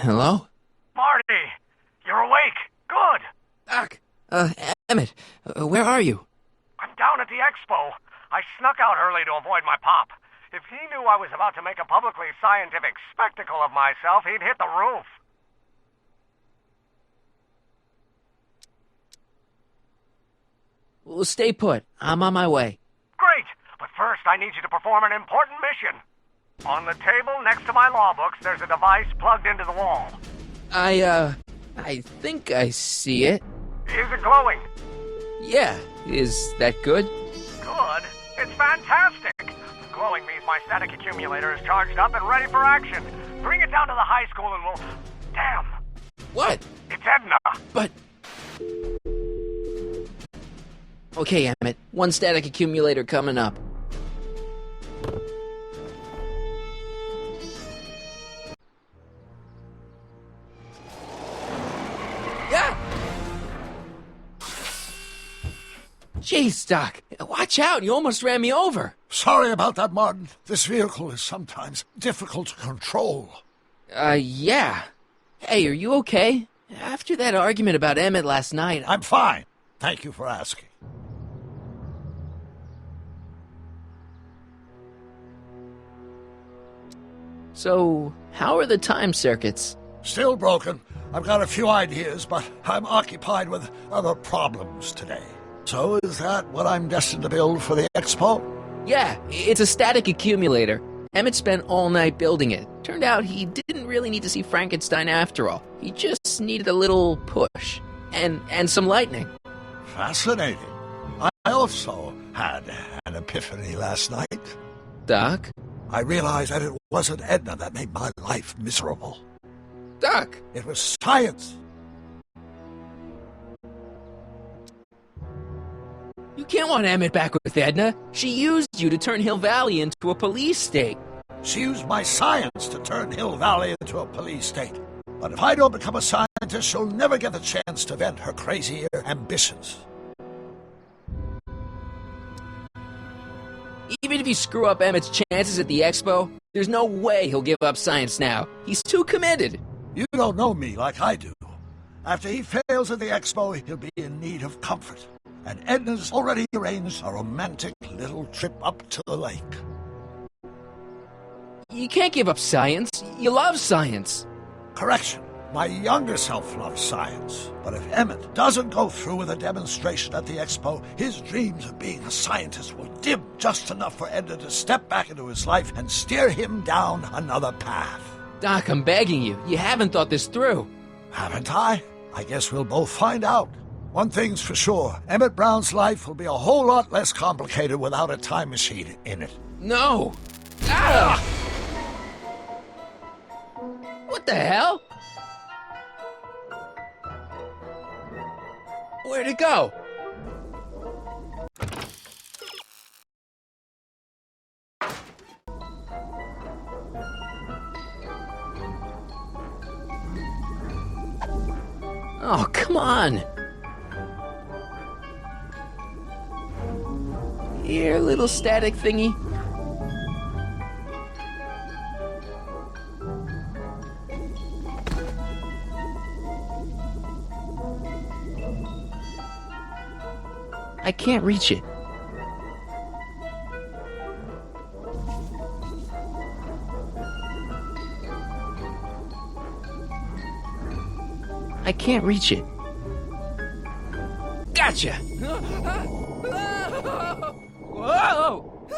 Hello? Marty! You're awake! Good! Doc! Emmett, where are you? I'm down at the expo. I snuck out early to avoid my pop. If he knew I was about to make a publicly scientific spectacle of myself, he'd hit the roof. Well, stay put. I'm on my way. Great! But first, I need you to perform an important mission. On the table next to my law books, there's a device plugged into the wall. I think I see it. Is it glowing? Yeah. Is that good? Good? It's fantastic! Glowing means my static accumulator is charged up and ready for action. Bring it down to the high school and we'll... Damn! What? It's Edna! But... Okay, Emmett. One static accumulator coming up. Yeah! Jeez, Doc. Watch out. You almost ran me over. Sorry about that, Martin. This vehicle is sometimes difficult to control. Yeah. Hey, are you okay? After that argument about Emmett last night... I'm fine. Thank you for asking. So, how are the time circuits? Still broken. I've got a few ideas, but I'm occupied with other problems today. So is that what I'm destined to build for the expo? Yeah, it's a static accumulator. Emmett spent all night building it. Turned out he didn't really need to see Frankenstein after all. He just needed a little push. And some lightning. Fascinating. I also had an epiphany last night. Doc? I realized that it wasn't Edna that made my life miserable. Doc! It was science. You can't want Emmett back with Edna. She used you to turn Hill Valley into a police state. She used my science to turn Hill Valley into a police state. But if I don't become a scientist, she'll never get the chance to vent her crazy ambitions. Even if you screw up Emmett's chances at the expo, there's no way he'll give up science now. He's too committed. You don't know me like I do. After he fails at the expo, he'll be in need of comfort. And Edna's already arranged a romantic little trip up to the lake. You can't give up science. You love science. Correction. My younger self loves science. But if Emmett doesn't go through with a demonstration at the expo, his dreams of being a scientist will dim just enough for Edna to step back into his life and steer him down another path. Doc, I'm begging you. You haven't thought this through. Haven't I? I guess we'll both find out. One thing's for sure. Emmett Brown's life will be a whole lot less complicated without a time machine in it. No! Ah! What the hell? Where'd it go? Oh, come on. Here, little static thingy. I can't reach it. I can't reach it. Gotcha! Whoa!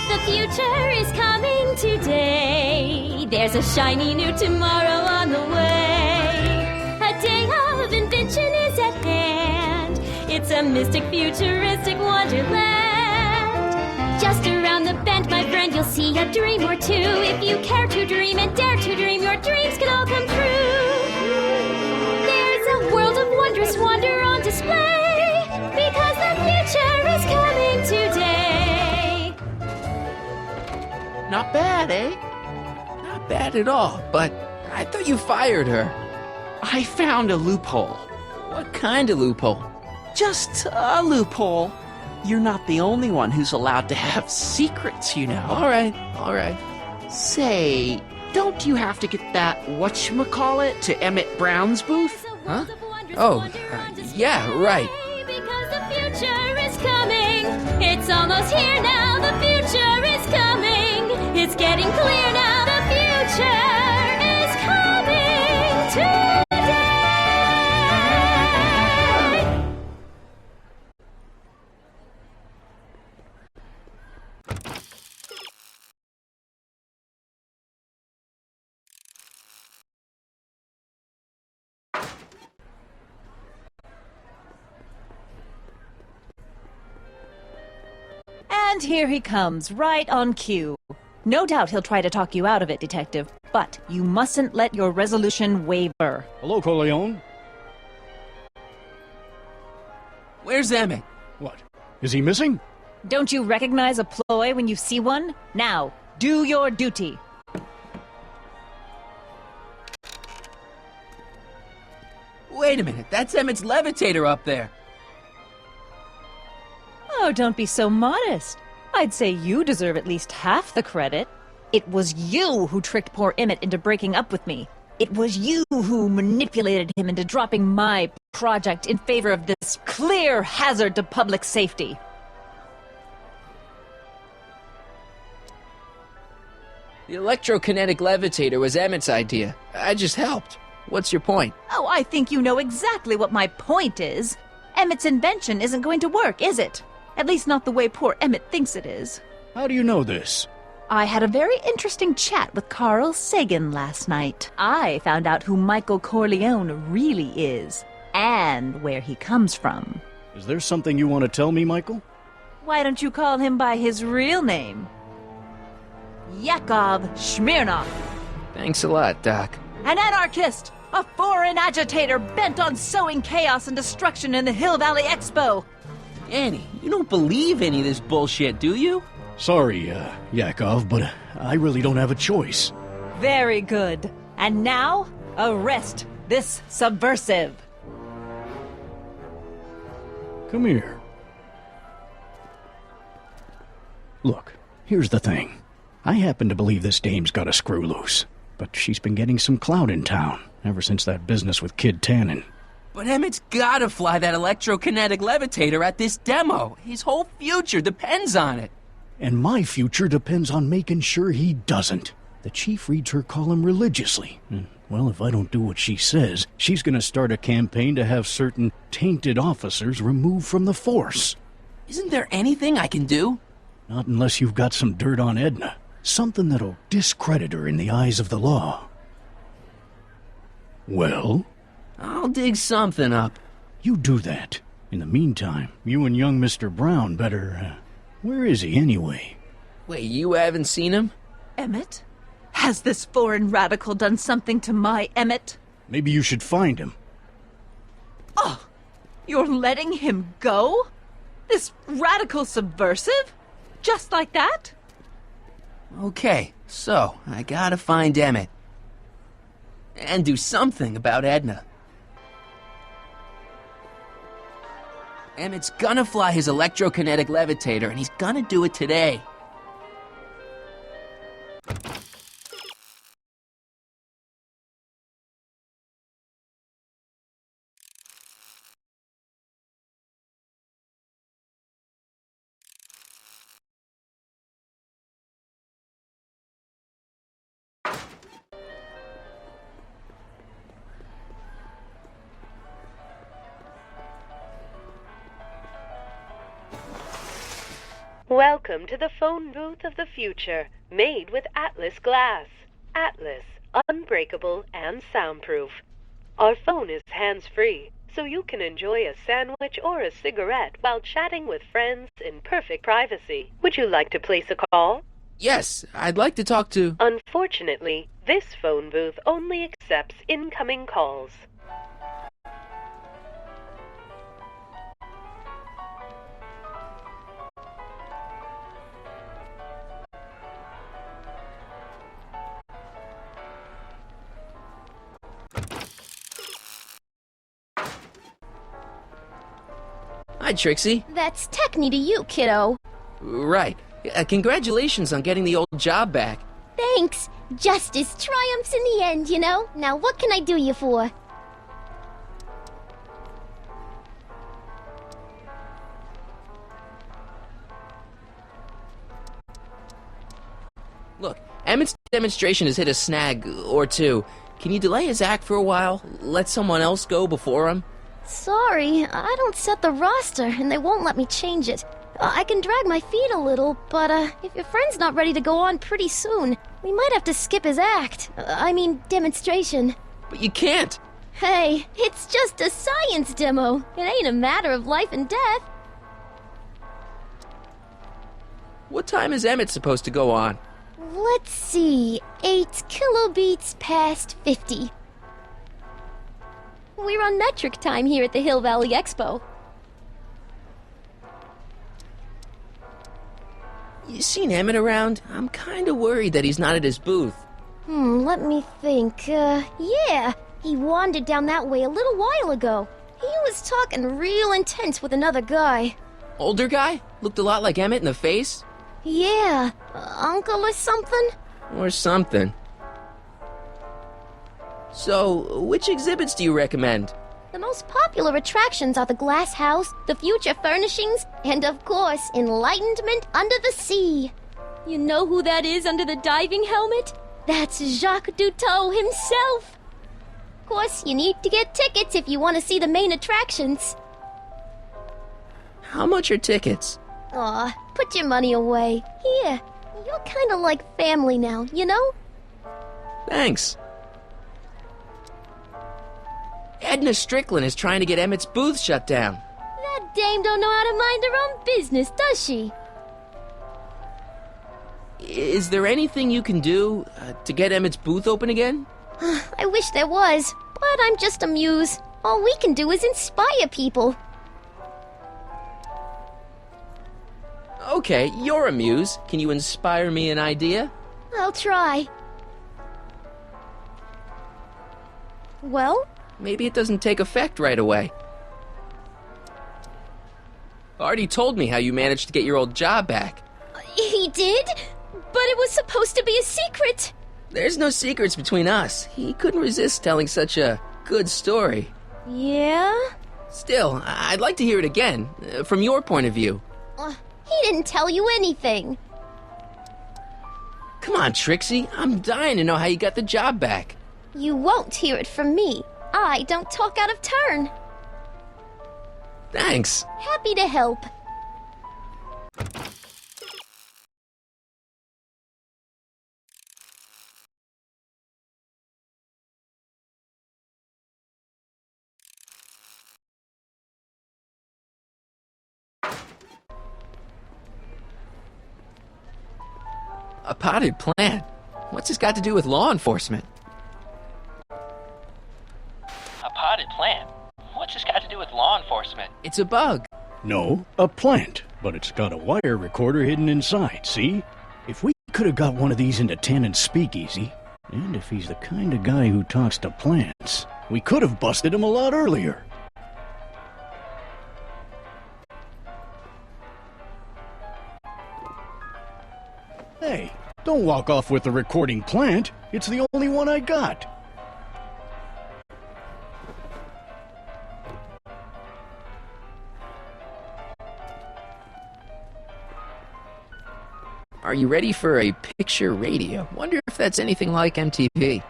The future is coming today. There's a shiny new tomorrow on the way. A day of invention is at hand. It's a mystic, futuristic wonderland. Just around the bend, my friend, you'll see a dream or two. If you care to dream and dare to dream, your dreams can all come true. There's a world of wondrous wonder on display, because the future is coming today. Not bad, eh? Not bad at all, but I thought you fired her. I found a loophole. What kind of loophole? Just a loophole. You're not the only one who's allowed to have secrets, you know. All right. Say, don't you have to get that whatchamacallit to Emmett Brown's booth? Huh? Oh, yeah, right. Because the future is coming. It's almost here now. The future is coming. It's getting clear now. The future is coming today. And here he comes, right on cue. No doubt he'll try to talk you out of it, Detective, but you mustn't let your resolution waver. Hello, Corleone. Where's Emmett? What? Is he missing? Don't you recognize a ploy when you see one? Now, do your duty. Wait a minute, that's Emmett's levitator up there. Oh, don't be so modest. I'd say you deserve at least half the credit. It was you who tricked poor Emmett into breaking up with me. It was you who manipulated him into dropping my project in favor of this clear hazard to public safety. The electrokinetic levitator was Emmett's idea. I just helped. What's your point? Oh, I think you know exactly what my point is. Emmett's invention isn't going to work, is it? At least not the way poor Emmett thinks it is. How do you know this? I had a very interesting chat with Carl Sagan last night. I found out who Michael Corleone really is, and where he comes from. Is there something you want to tell me, Michael? Why don't you call him by his real name? Yakov Smirnov. Thanks a lot, Doc. An anarchist! A foreign agitator bent on sowing chaos and destruction in the Hill Valley Expo! Annie, you don't believe any of this bullshit, do you? Sorry, Yakov, but I really don't have a choice. Very good. And now, arrest this subversive. Come here. Look, here's the thing. I happen to believe this dame's got a screw loose, but she's been getting some clout in town ever since that business with Kid Tannen. But Emmett's gotta fly that electrokinetic levitator at this demo. His whole future depends on it. And my future depends on making sure he doesn't. The chief reads her column religiously. And, well, if I don't do what she says, she's going to start a campaign to have certain tainted officers removed from the force. Isn't there anything I can do? Not unless you've got some dirt on Edna. Something that'll discredit her in the eyes of the law. Well? I'll dig something up. You do that. In the meantime, you and young Mr. Brown better... where is he, anyway? Wait, you haven't seen him? Emmett? Has this foreign radical done something to my Emmett? Maybe you should find him. Oh, you're letting him go? This radical subversive? Just like that? Okay, so I gotta find Emmett. And do something about Edna. Emmett's gonna fly his electrokinetic levitator, and he's gonna do it today. Welcome to the phone booth of the future, made with Atlas glass. Atlas, unbreakable and soundproof. Our phone is hands-free, so you can enjoy a sandwich or a cigarette while chatting with friends in perfect privacy. Would you like to place a call? Yes, I'd like to talk to... Unfortunately, this phone booth only accepts incoming calls. Hi, Trixie. That's Techni to you, kiddo. Right. Congratulations on getting the old job back. Thanks. Justice triumphs in the end, you know? Now what can I do you for? Look, Emmett's demonstration has hit a snag or two. Can you delay his act for a while? Let someone else go before him? Sorry, I don't set the roster, and they won't let me change it. I can drag my feet a little, but if your friend's not ready to go on pretty soon, we might have to skip his act. Demonstration. But you can't! Hey, it's just a science demo. It ain't a matter of life and death. What time is Emmett supposed to go on? Let's see, 8 kilobeats past 50. We're on metric time here at the Hill Valley Expo. You seen Emmett around? I'm kinda worried that he's not at his booth. Let me think. Yeah, he wandered down that way a little while ago. He was talking real intense with another guy. Older guy? Looked a lot like Emmett in the face? Yeah, uncle or something? Or something. So, which exhibits do you recommend? The most popular attractions are the Glass House, the Future Furnishings, and of course, Enlightenment Under the Sea. You know who that is under the diving helmet? That's Jacques Duteau himself. Of course, you need to get tickets if you want to see the main attractions. How much are tickets? Aw, put your money away. Here, you're kinda like family now, you know? Thanks. Edna Strickland is trying to get Emmett's booth shut down. That dame don't know how to mind her own business, does she? Is there anything you can do to get Emmett's booth open again? I wish there was, but I'm just a muse. All we can do is inspire people. Okay, you're a muse. Can you inspire me an idea? I'll try. Well? Maybe it doesn't take effect right away. Artie told me how you managed to get your old job back. He did? But it was supposed to be a secret. There's no secrets between us. He couldn't resist telling such a good story. Yeah? Still, I'd like to hear it again, from your point of view. He didn't tell you anything. Come on, Trixie. I'm dying to know how you got the job back. You won't hear it from me. I don't talk out of turn. Thanks. Happy to help. A potted plant? What's this got to do with law enforcement? A potted plant? What's this got to do with law enforcement? It's a bug. No, a plant, but it's got a wire recorder hidden inside, see? If we could have got one of these into Tannen's speakeasy, and if he's the kind of guy who talks to plants, we could have busted him a lot earlier. Hey, don't walk off with the recording plant. It's the only one I got. Are you ready for a picture radio? Wonder if that's anything like MTV.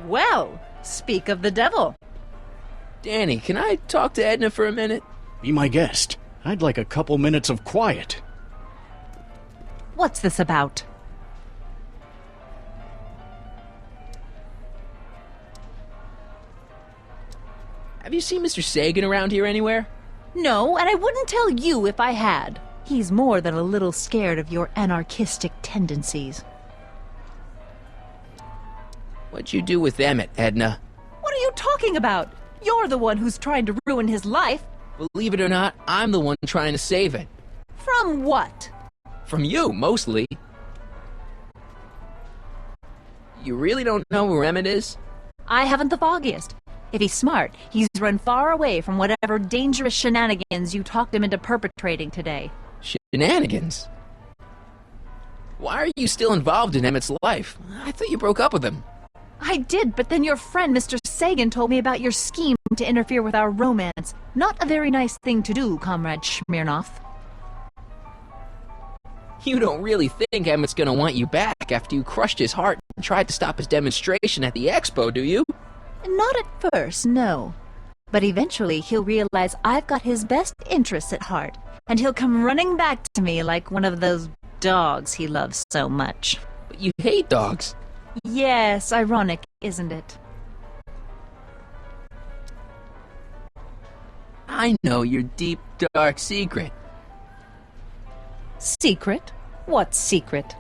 Well, speak of the devil. Danny, can I talk to Edna for a minute? Be my guest. I'd like a couple minutes of quiet. What's this about? Have you seen Mr. Sagan around here anywhere? No, and I wouldn't tell you if I had. He's more than a little scared of your anarchistic tendencies. What'd you do with Emmett, Edna? What are you talking about? You're the one who's trying to ruin his life. Believe it or not, I'm the one trying to save it. From what? From you, mostly. You really don't know who Emmett is? I haven't the foggiest. If he's smart, he's run far away from whatever dangerous shenanigans you talked him into perpetrating today. Shenanigans? Why are you still involved in Emmett's life? I thought you broke up with him. I did, but then your friend Mr. Sagan told me about your scheme to interfere with our romance. Not a very nice thing to do, Comrade Smirnoff. You don't really think Emmett's gonna want you back after you crushed his heart and tried to stop his demonstration at the expo, do you? Not at first, no. But eventually he'll realize I've got his best interests at heart, and he'll come running back to me like one of those dogs he loves so much. But you hate dogs. Yes, ironic, isn't it? I know your deep, dark secret. Secret? What secret?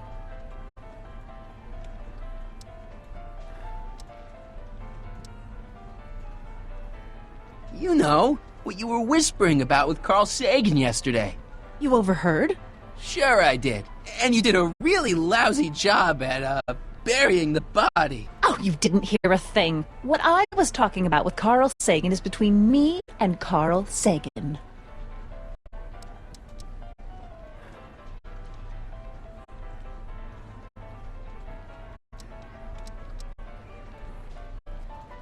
You know, what you were whispering about with Carl Sagan yesterday. You overheard? Sure I did. And you did a really lousy job at, burying the body. Oh, you didn't hear a thing. What I was talking about with Carl Sagan is between me and Carl Sagan.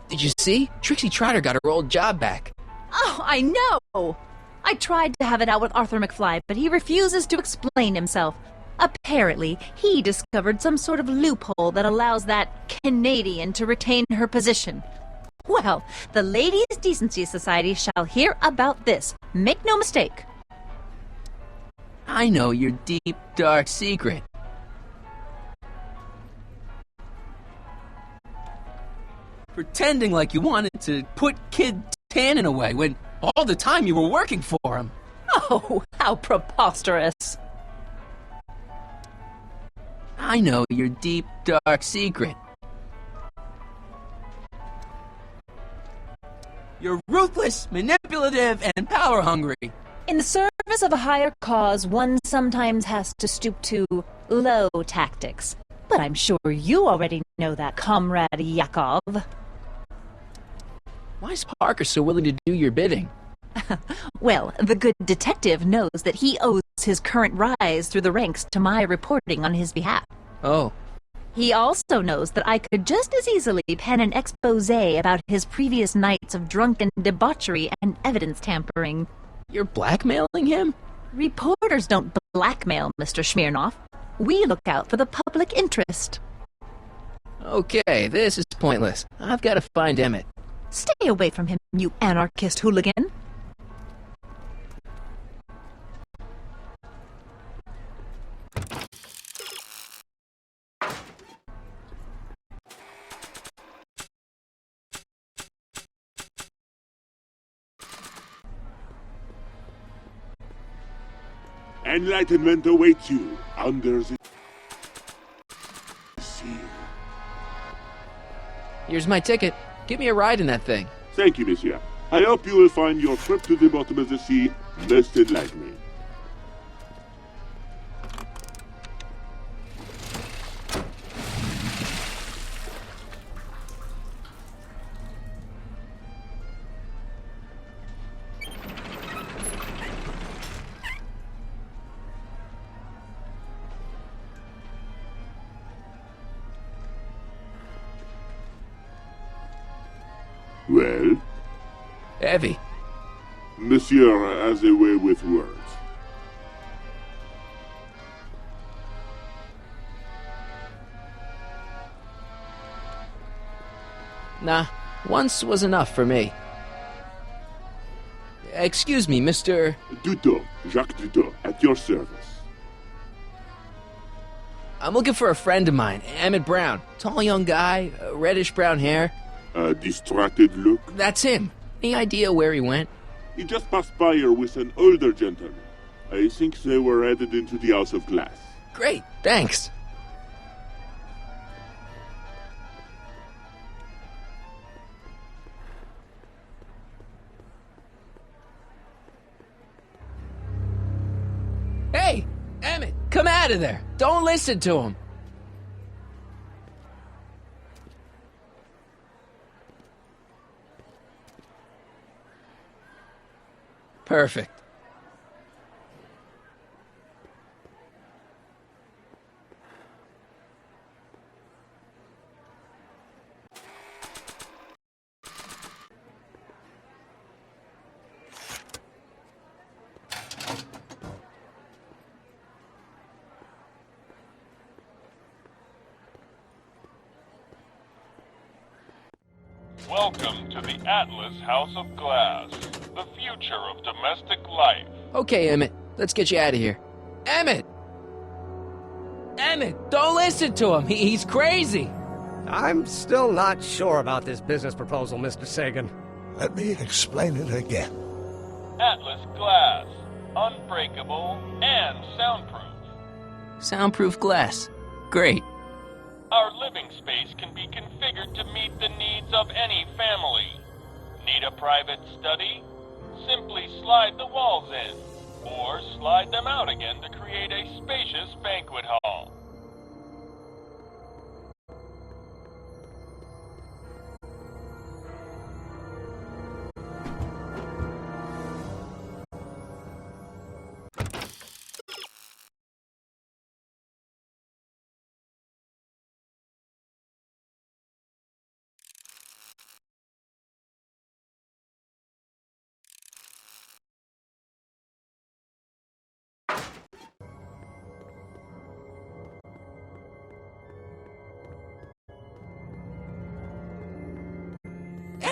Did you see? Trixie Trotter got her old job back. Oh, I know! I tried to have it out with Arthur McFly, but he refuses to explain himself. Apparently, he discovered some sort of loophole that allows that Canadian to retain her position. Well, the Ladies' Decency Society shall hear about this. Make no mistake. I know your deep, dark secret. Pretending like you wanted to put Kid Tannen away when all the time you were working for him. Oh, how preposterous. I know your deep, dark secret. You're ruthless, manipulative, and power-hungry. In the service of a higher cause, one sometimes has to stoop to low tactics. But I'm sure you already know that, Comrade Yakov. Why is Parker so willing to do your bidding? Well, the good detective knows that he owes his current rise through the ranks to my reporting on his behalf. Oh. He also knows that I could just as easily pen an exposé about his previous nights of drunken debauchery and evidence tampering. You're blackmailing him? Reporters don't blackmail, Mr. Smirnoff. We look out for the public interest. Okay, this is pointless. I've got to find Emmett. Stay away from him, you anarchist hooligan. Enlightenment awaits you under the sea. Here's my ticket. Give me a ride in that thing. Thank you, monsieur. I hope you will find your trip to the bottom of the sea most enlightening. Well? Heavy. Monsieur has a way with words. Nah, once was enough for me. Excuse me, Mr. Dutot, Jacques Dutot, at your service. I'm looking for a friend of mine, Emmett Brown. Tall young guy, reddish-brown hair. A distracted look? That's him. Any idea where he went? He just passed by here with an older gentleman. I think they were headed into the House of Glass. Great, thanks. Hey, Emmett, come out of there. Don't listen to him. Perfect. Welcome to the Atlas House of Glass, the future of domestic life. Okay, Emmett, let's get you out of here. Emmett! Emmett, don't listen to him. He's crazy. I'm still not sure about this business proposal, Mr. Sagan. Let me explain it again. Atlas Glass, unbreakable and soundproof. Soundproof glass. Great. Our living space can be configured to meet the needs of any family. Need a private study? Simply slide the walls in, or slide them out again to create a spacious banquet hall.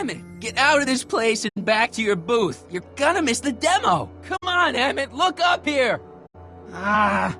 Emmett, get out of this place and back to your booth. You're gonna miss the demo. Come on, Emmett, look up here. Ah.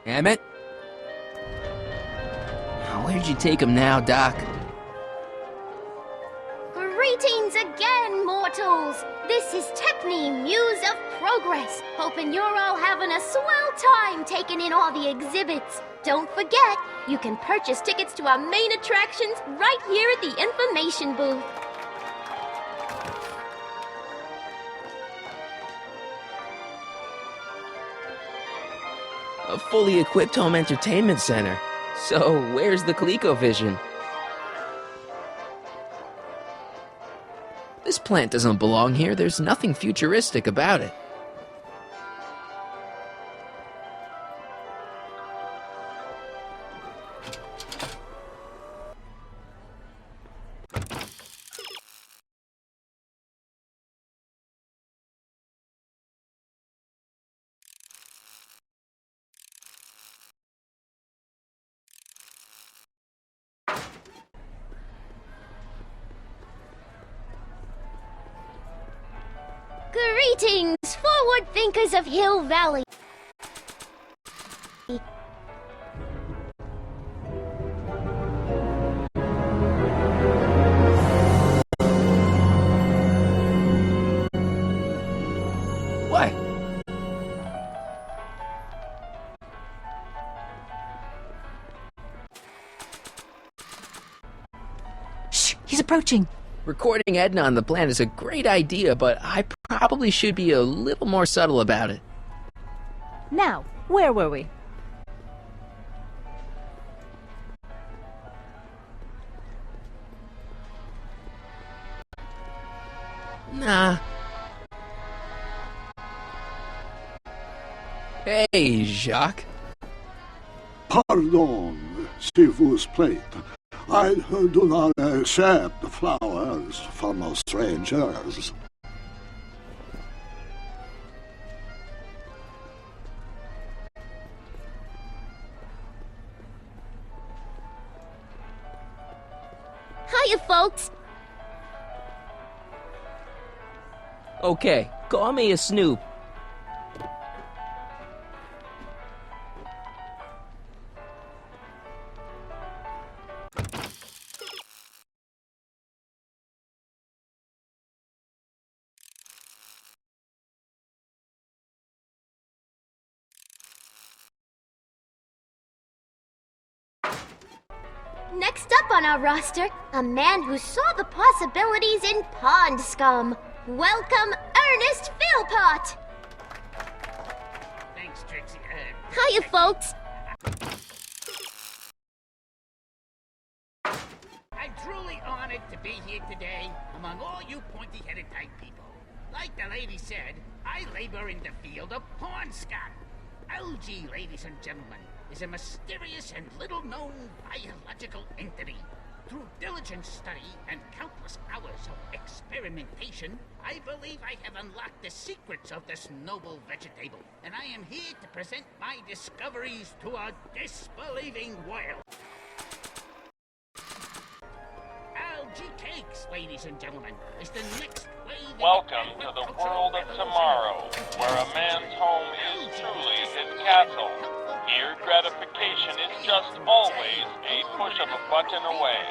Emmett? Where'd you take him now, Doc? Greetings again, mortals! This is Techne, Muse of Progress. Hoping you're all having a swell time taking in all the exhibits. Don't forget, you can purchase tickets to our main attractions right here at the information booth. A fully equipped home entertainment center. So, where's the ColecoVision? This plant doesn't belong here. There's nothing futuristic about it. Greetings, forward thinkers of Hill Valley. What? Shh, he's approaching. Recording Edna on the plan is a great idea, but I probably should be a little more subtle about it. Now, where were we? Nah. Hey, Jacques. Pardon, si vous plaît. I do not accept flowers from strangers. Hiya, folks. Okay, call me a snoop. Next up on our roster, a man who saw the possibilities in pond scum. Welcome, Ernest Philpott! Thanks, Trixie. Hiya, folks. I'm truly honored to be here today among all you pointy-headed type people. Like the lady said, I labor in the field of pond scum. Algae, ladies and gentlemen, is a mysterious and little-known biological entity. Through diligent study and countless hours of experimentation, I believe I have unlocked the secrets of this noble vegetable, and I am here to present my discoveries to a disbelieving world. Algae cakes, ladies and gentlemen, is the next wave. Welcome to the world of tomorrow, where a man's home is truly his castle. Here, gratification is just always a push of a button away.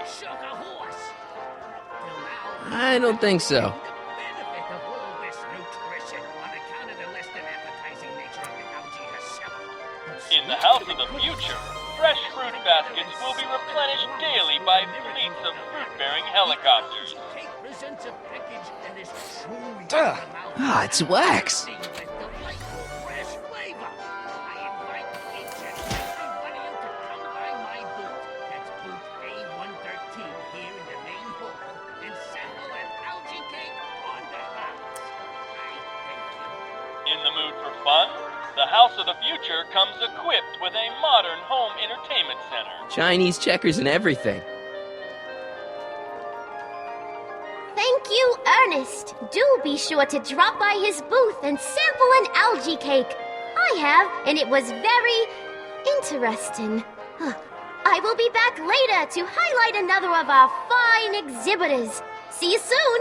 I don't think so. In the house of the future, fresh fruit baskets will be replenished daily by fleets of fruit-bearing helicopters. It's wax. Fun? The House of the Future comes equipped with a modern home entertainment center. Chinese checkers and everything. Thank you, Ernest. Do be sure to drop by his booth and sample an algae cake. I have, and it was very interesting. I will be back later to highlight another of our fine exhibitors. See you soon!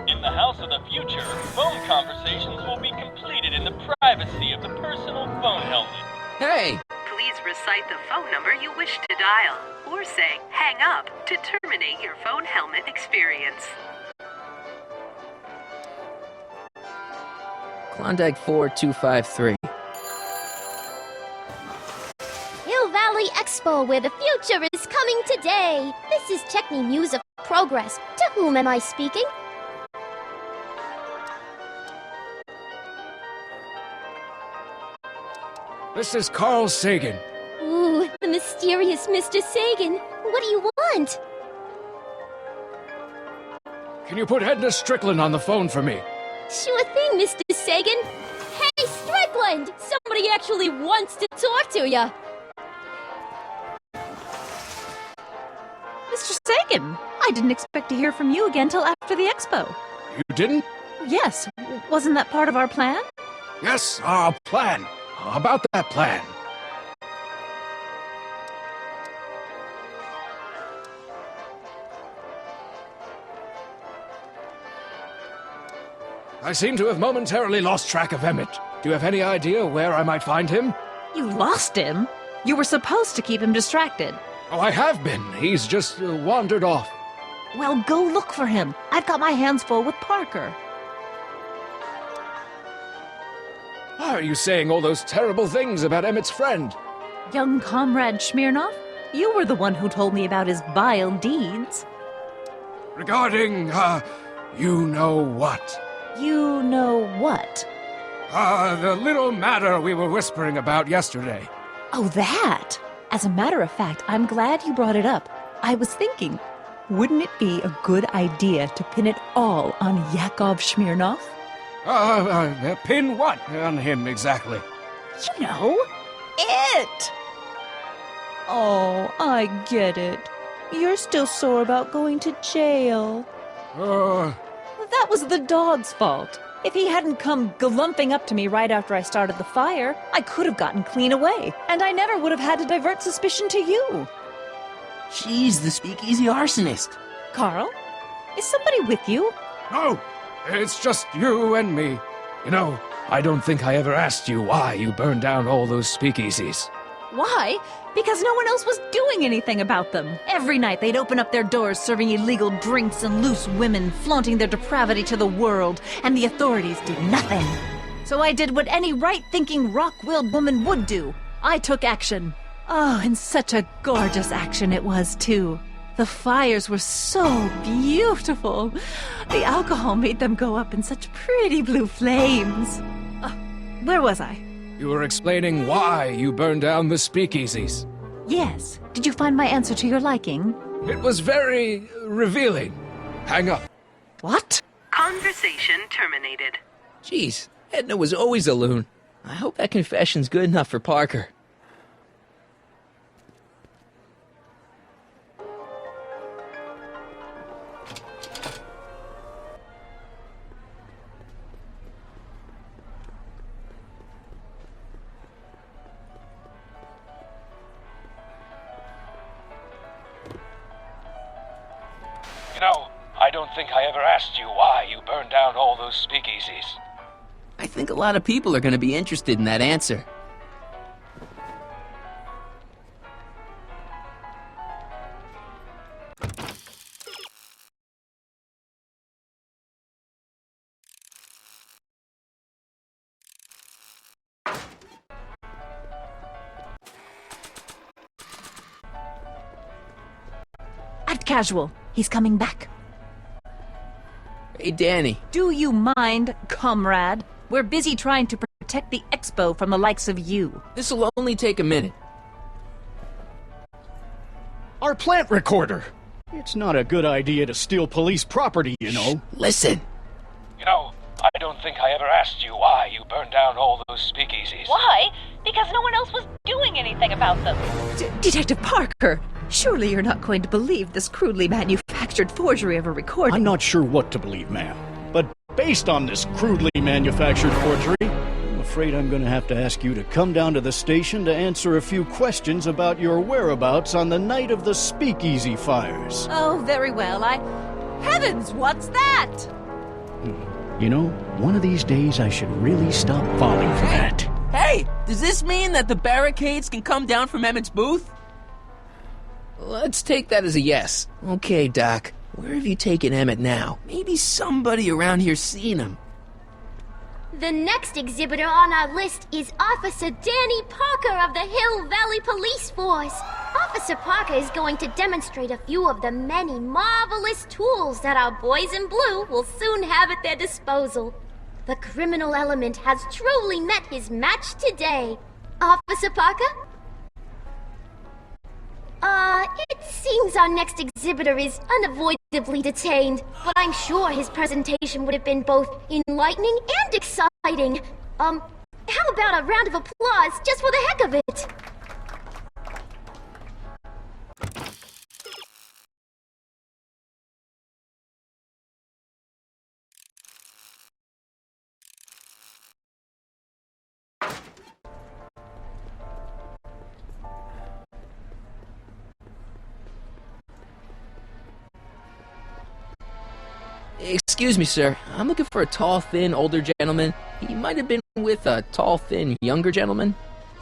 In the House of the Future, phone conversations will be completed in the privacy of the personal phone helmet. Hey! Please recite the phone number you wish to dial, or say hang up to terminate your phone helmet experience. Klondike 4253. Hill Valley Expo, where the future is coming today. This is Techni Muse of Progress. To whom am I speaking? This is Carl Sagan. Ooh, the mysterious Mr. Sagan. What do you want? Can you put Edna Strickland on the phone for me? Sure thing, Mr. Sagan. Hey, Strickland! Somebody actually wants to talk to you. Mr. Sagan, I didn't expect to hear from you again till after the expo. You didn't? Yes, wasn't that part of our plan? Yes, our plan. about that plan. I seem to have momentarily lost track of Emmett. Do you have any idea where I might find him? You lost him? You were supposed to keep him distracted. Oh, I have been. He's just wandered off. Well, go look for him. I've got my hands full with Parker. Why are you saying all those terrible things about Emmett's friend? Young comrade Smirnoff, you were the one who told me about his vile deeds. Regarding, you know what? You know what? The little matter we were whispering about yesterday. Oh, that! As a matter of fact, I'm glad you brought it up. I was thinking, wouldn't it be a good idea to pin it all on Yakov Smirnoff? Pin what on him exactly? You know, it! Oh, I get it. You're still sore about going to jail. That was the dog's fault. If he hadn't come galumping up to me right after I started the fire, I could have gotten clean away, and I never would have had to divert suspicion to you. She's the speakeasy arsonist. Carl, is somebody with you? No, it's just you and me. You know, I don't think I ever asked you why you burned down all those speakeasies. Why? Because no one else was doing anything about them. Every night they'd open up their doors serving illegal drinks and loose women, flaunting their depravity to the world, and the authorities did nothing. So I did what any right-thinking, rock-willed woman would do. I took action. Oh, and such a gorgeous action it was, too. The fires were so beautiful. The alcohol made them go up in such pretty blue flames. Where was I? You were explaining why you burned down the speakeasies. Yes. Did you find my answer to your liking? It was very revealing. Hang up. What? Conversation terminated. Jeez, Edna was always a loon. I hope that confession's good enough for Parker. You know, I don't think I ever asked you why you burned down all those speakeasies. I think a lot of people are going to be interested in that answer. Act casual. He's coming back. Hey, Danny. Do you mind, comrade? We're busy trying to protect the expo from the likes of you. This'll only take a minute. Our plant recorder! It's not a good idea to steal police property, you know. Listen. You know, I don't think I ever asked you why you burned down all those speakeasies. Why? Because no one else was doing anything about them. Detective Parker, surely you're not going to believe this crudely manufactured forgery of a recording. I'm not sure what to believe, ma'am. But based on this crudely manufactured forgery, I'm afraid I'm going to have to ask you to come down to the station to answer a few questions about your whereabouts on the night of the speakeasy fires. Oh, very well. Heavens, what's that? You know, one of these days I should really stop falling for that. Hey, does this mean that the barricades can come down from Emmett's booth? Let's take that as a yes. Okay, Doc. Where have you taken Emmett now? Maybe somebody around here's seen him. The next exhibitor on our list is Officer Danny Parker of the Hill Valley Police Force. Officer Parker is going to demonstrate a few of the many marvelous tools that our boys in blue will soon have at their disposal. The criminal element has truly met his match today. Officer Parker? It seems our next exhibitor is unavoidably detained, but I'm sure his presentation would have been both enlightening and exciting. How about a round of applause just for the heck of it? Excuse me, sir. I'm looking for a tall, thin, older gentleman. He might have been with a tall, thin, younger gentleman.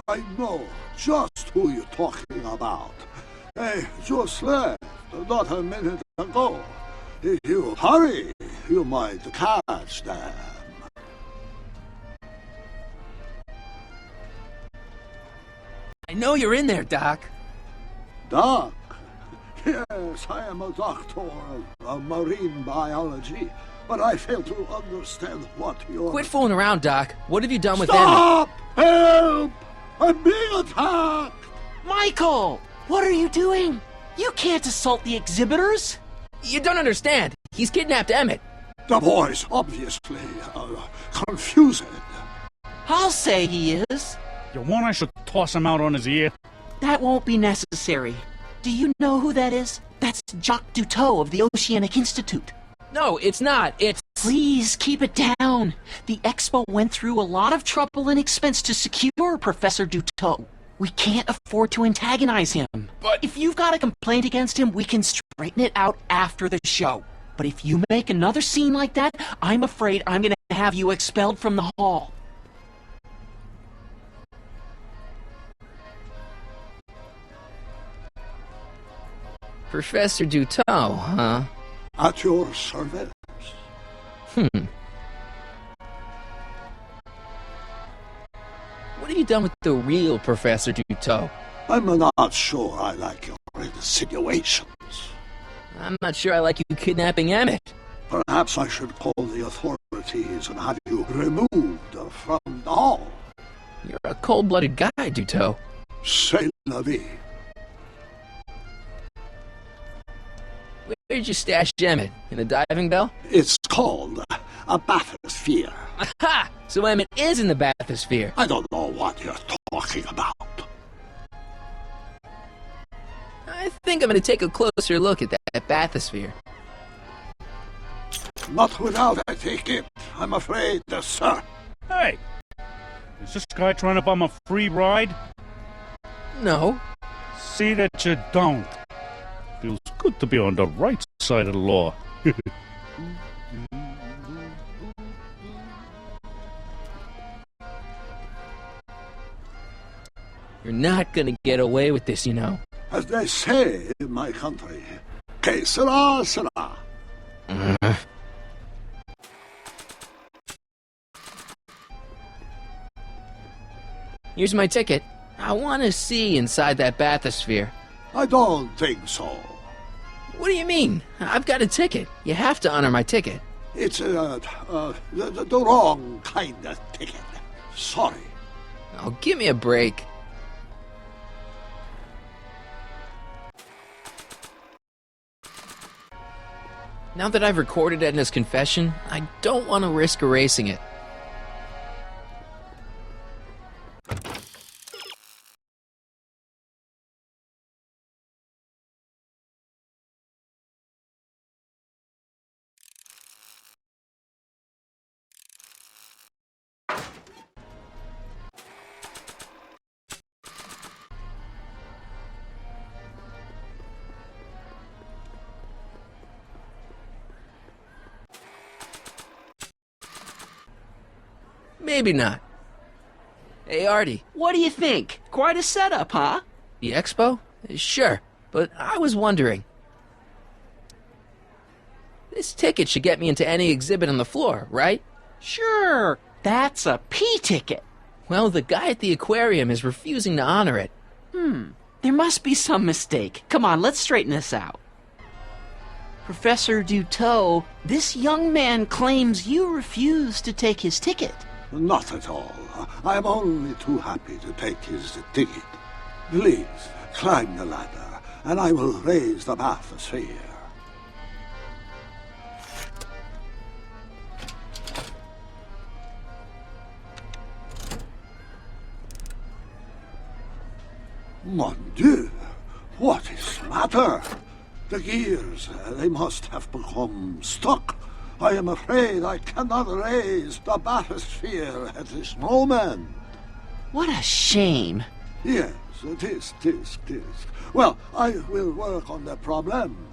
I know just who you're talking about. They just left not a minute ago. If you hurry, you might catch them. I know you're in there, Doc. Doc? Yes, I am a doctor of marine biology, but I fail to understand what you're... Quit fooling around, Doc. What have you done with Stop! Help! I'm being attacked! Michael! What are you doing? You can't assault the exhibitors! You don't understand. He's kidnapped Emmett. The boy's obviously confused. I'll say he is. You want I should toss him out on his ear? That won't be necessary. Do you know who that is? That's Jacques Duteau of the Oceanic Institute. No, it's not. It's... Please, keep it down. The Expo went through a lot of trouble and expense to secure Professor Duteau. We can't afford to antagonize him. But... If you've got a complaint against him, we can straighten it out after the show. But if you make another scene like that, I'm afraid I'm going to have you expelled from the hall. Professor Duteau, huh? At your service. What have you done with the real Professor Duteau? I'm not sure I like your insinuations. I'm not sure I like you kidnapping Emmett. Perhaps I should call the authorities and have you removed from the hall. You're a cold-blooded guy, Duteau. C'est la vie. Where'd you stash Emmett? In a diving bell? It's called a bathysphere. Aha! So Emmett is in the bathysphere. I don't know what you're talking about. I think I'm going to take a closer look at that bathysphere. Not without a ticket, I'm afraid, sir. Hey! Is this guy trying to bum a free ride? No. See that you don't. Feels good to be on the right side of the law. You're not gonna get away with this, you know. As they say in my country, que sera, sera. Here's my ticket. I want to see inside that bathysphere. I don't think so. What do you mean? I've got a ticket. You have to honor my ticket. It's the wrong kind of ticket. Sorry. Oh, give me a break. Now that I've recorded Edna's confession, I don't want to risk erasing it. Maybe not. Hey, Artie. What do you think? Quite a setup, huh? The expo? Sure, but I was wondering. This ticket should get me into any exhibit on the floor, right? Sure. That's a P ticket. Well, the guy at the aquarium is refusing to honor it. There must be some mistake. Come on, let's straighten this out. Professor Duteau, this young man claims you refused to take his ticket. Not at all. I am only too happy to take his ticket. Please, climb the ladder, and I will raise the bathysphere. Mon Dieu! What is the matter? The gears, they must have become stuck. I am afraid I cannot raise the bathysphere at this moment. What a shame. Yes, tis. Well, I will work on the problem.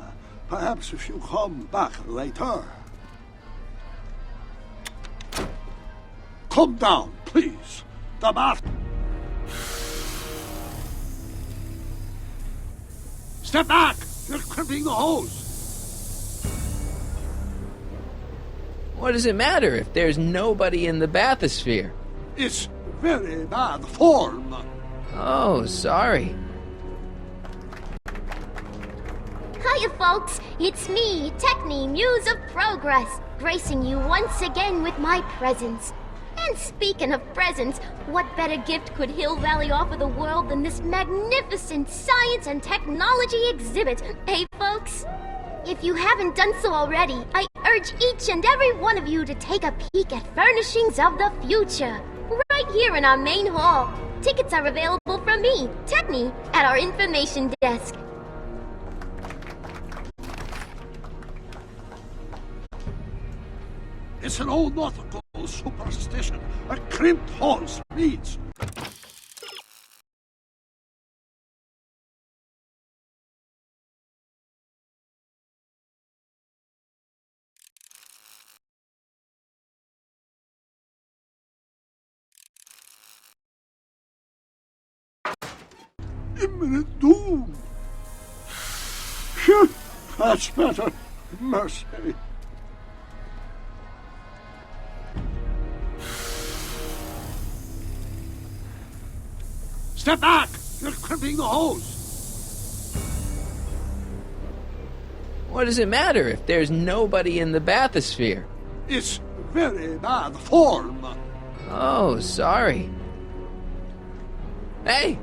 Perhaps if you come back later. Come down, please. The bath... Step back! You're crimping the hose! What does it matter if there's nobody in the bathysphere? It's very bad form. Oh, sorry. Hiya, folks. It's me, Techne, Muse of Progress, gracing you once again with my presence. And speaking of presents, what better gift could Hill Valley offer the world than this magnificent science and technology exhibit? Hey, folks? If you haven't done so already, I urge each and every one of you to take a peek at Furnishings of the Future, right here in our main hall. Tickets are available from me, Techne, at our information desk. It's an old nautical superstition. A crimped hose means... imminent doom. Phew, that's better. Mercy. Step back! You're crimping the hose! What does it matter if there's nobody in the bathysphere? It's very bad form. Oh, sorry. Hey!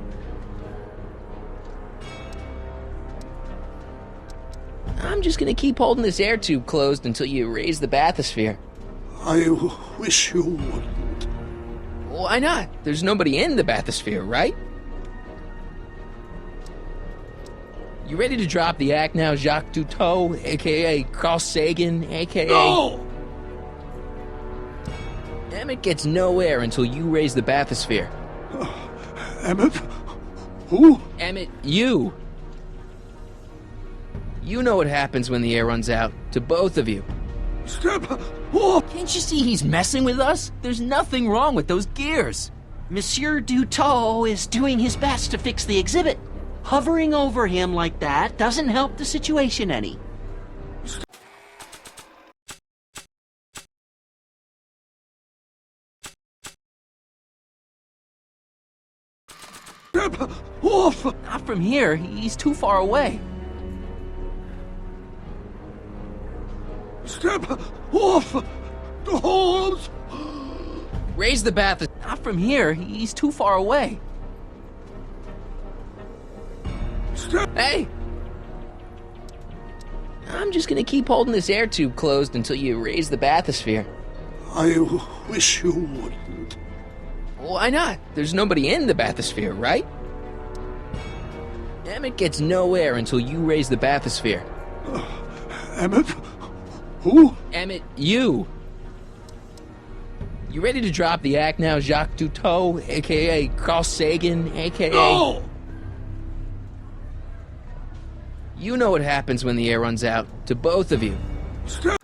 I'm just gonna keep holding this air tube closed until you raise the bathysphere. I wish you wouldn't. Why not? There's nobody in the bathysphere, right? You ready to drop the act now, Jacques Cousteau, a.k.a. Carl Sagan, a.k.a. No! Emmett gets no air until you raise the bathysphere. Emmett? Who? Emmett, you! You know what happens when the air runs out, to both of you. Step off! Can't you see he's messing with us? There's nothing wrong with those gears. Monsieur Duteau is doing his best to fix the exhibit. Hovering over him like that doesn't help the situation any. Step off! Not from here, he's too far away. Step off! The hose! Raise the bath. Not from here, he's too far away. Hey! I'm just gonna keep holding this air tube closed until you raise the bathysphere. I wish you wouldn't. Why not? There's nobody in the bathysphere, right? Emmett gets no air until you raise the bathysphere. Emmett? Who? Emmett, you! You ready to drop the act now, Jacques Cousteau, a.k.a. Carl Sagan, a.k.a. No! You know what happens when the air runs out, to both of you. Step.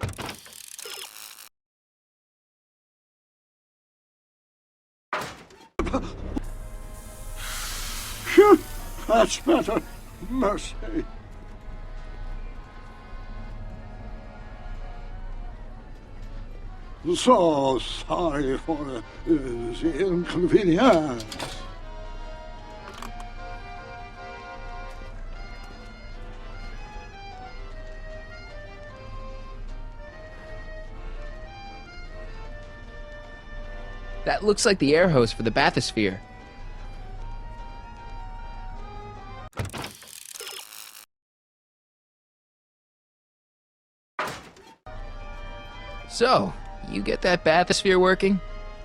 Phew, that's better. Mercy. So sorry for the inconvenience. That looks like the air hose for the bathysphere. So, you get that bathysphere working?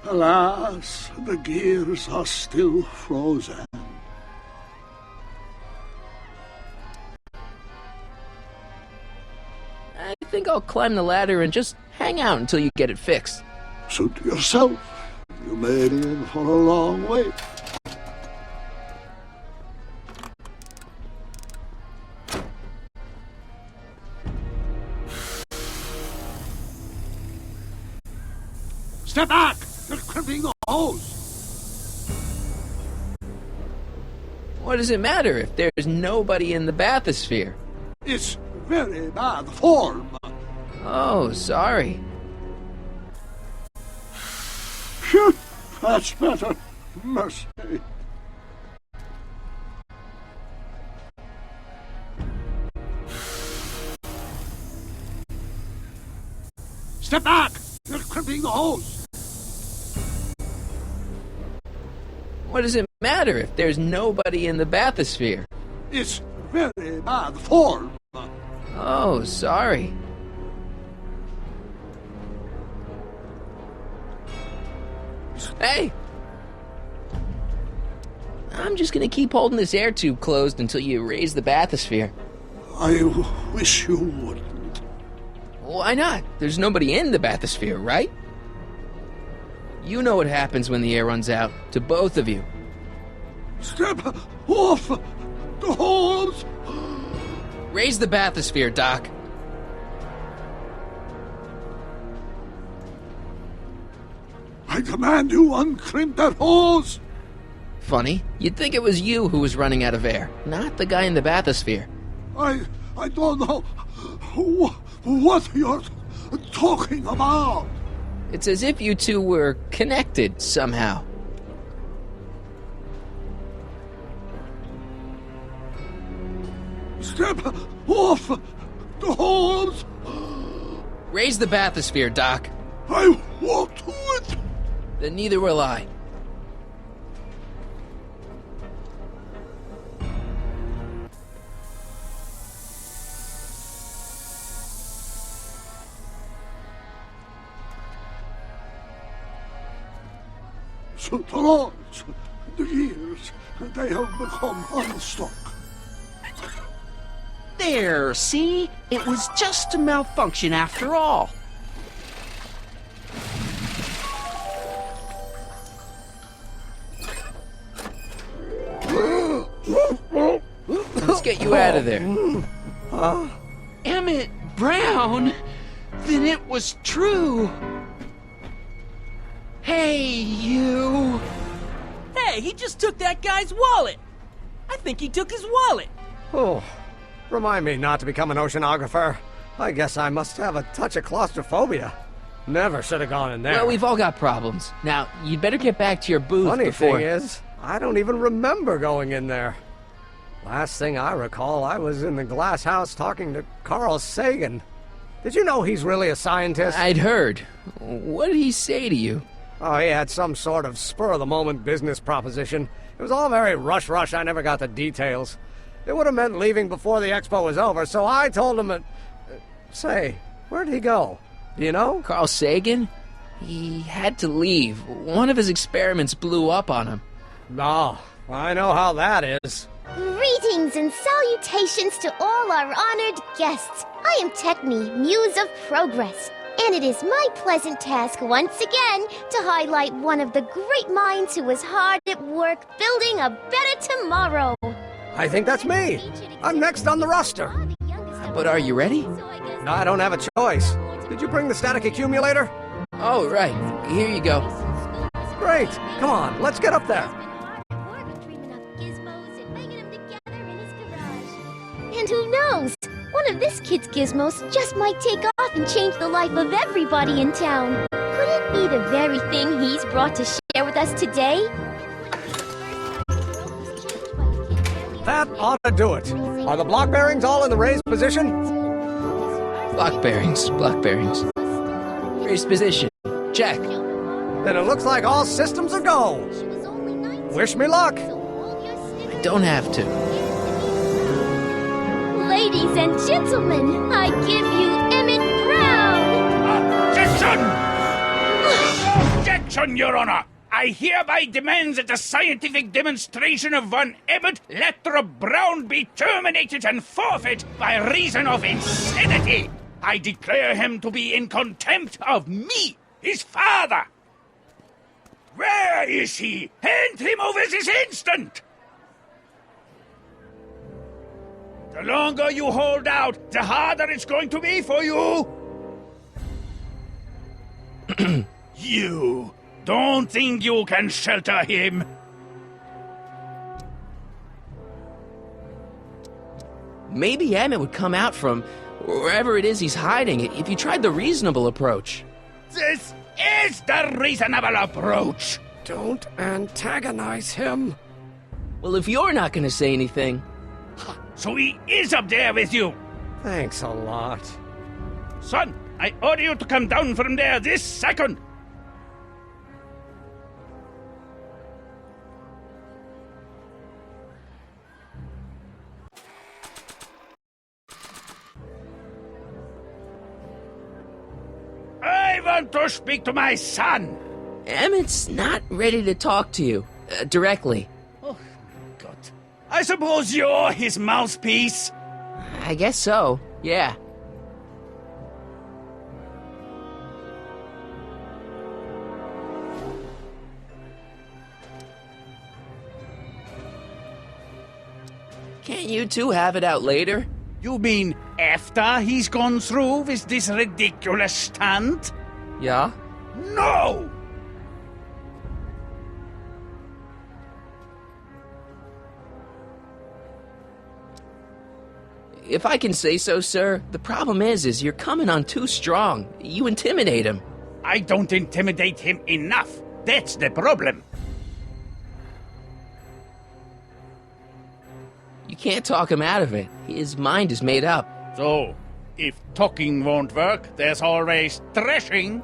Alas, the gears are still frozen. I think I'll climb the ladder and just hang out until you get it fixed. Suit yourself. You made it in for a long wait. Step back! They're crimping the hose. What does it matter if there's nobody in the bathysphere? It's very bad form. Oh, sorry. Phew, that's better. Mercy. Step back! You're crimping the hose. What does it matter if there's nobody in the bathysphere? It's very bad form. Oh, sorry. Hey! I'm just gonna keep holding this air tube closed until you raise the bathysphere. I wish you wouldn't. Why not? There's nobody in the bathysphere, right? You know what happens when the air runs out, to both of you. Step off the hose! Raise the bathysphere, Doc. I command you uncrimp that hose! Funny, you'd think it was you who was running out of air, not the guy in the bathysphere. I don't know what you're talking about. It's as if you two were connected somehow. Step off the hose! Raise the bathysphere, Doc. I won't do it! Then neither will I. So the rods, the gears, they have become unstuck. There, see? It was just a malfunction after all. Let's get you out of there. Emmett Brown? Then it was true. Hey, you. Hey, he just took that guy's wallet. I think he took his wallet. Oh, remind me not to become an oceanographer. I guess I must have a touch of claustrophobia. Never should have gone in there. Well, we've all got problems. Now, you'd better get back to your booth Funny before... thing is, I don't even remember going in there. Last thing I recall, I was in the glass house talking to Carl Sagan. Did you know he's really a scientist? I'd heard. What did he say to you? Oh, he had some sort of spur-of-the-moment business proposition. It was all very rush. I never got the details. It would have meant leaving before the expo was over, so I told him that... Say, where'd he go? Do you know? Carl Sagan? He had to leave. One of his experiments blew up on him. Oh, I know how that is. Greetings and salutations to all our honored guests. I am Techne, Muse of Progress, and it is my pleasant task once again to highlight one of the great minds who was hard at work building a better tomorrow. I think that's me. I'm next on the roster. But are you ready? I don't have a choice. Did you bring the static accumulator? Oh, right. Here you go. Great. Come on, let's get up there. And who knows? One of this kid's gizmos just might take off and change the life of everybody in town. Could it be the very thing he's brought to share with us today? That ought to do it. Are the block bearings all in the raised position? Block bearings. Raised position. Check. Then it looks like all systems are go. Wish me luck. I don't have to. Ladies and gentlemen, I give you Emmett Brown! Objection! Objection, Your Honor! I hereby demand that the scientific demonstration of one Emmett Lathrop Brown be terminated and forfeit by reason of insanity! I declare him to be in contempt of me, his father! Where is he? Hand him over this instant! The longer you hold out, the harder it's going to be for you! You Don't think you can shelter him. Maybe Emmett would come out from wherever it is he's hiding if you tried the reasonable approach. This is the reasonable approach. Don't antagonize him. Well, if you're not going to say anything... So he is up there with you. Thanks a lot. Son, I order you to come down from there this second. I want to speak to my son. Emmett's not ready to talk to you, directly. Oh, God. I suppose you're his mouthpiece? I guess so, yeah. Can't you two have it out later? You mean after he's gone through with this ridiculous stunt? Yeah? No! If I can say so, sir, the problem is you're coming on too strong. You intimidate him. I don't intimidate him enough. That's the problem. You can't talk him out of it. His mind is made up. So, if talking won't work, there's always thrashing.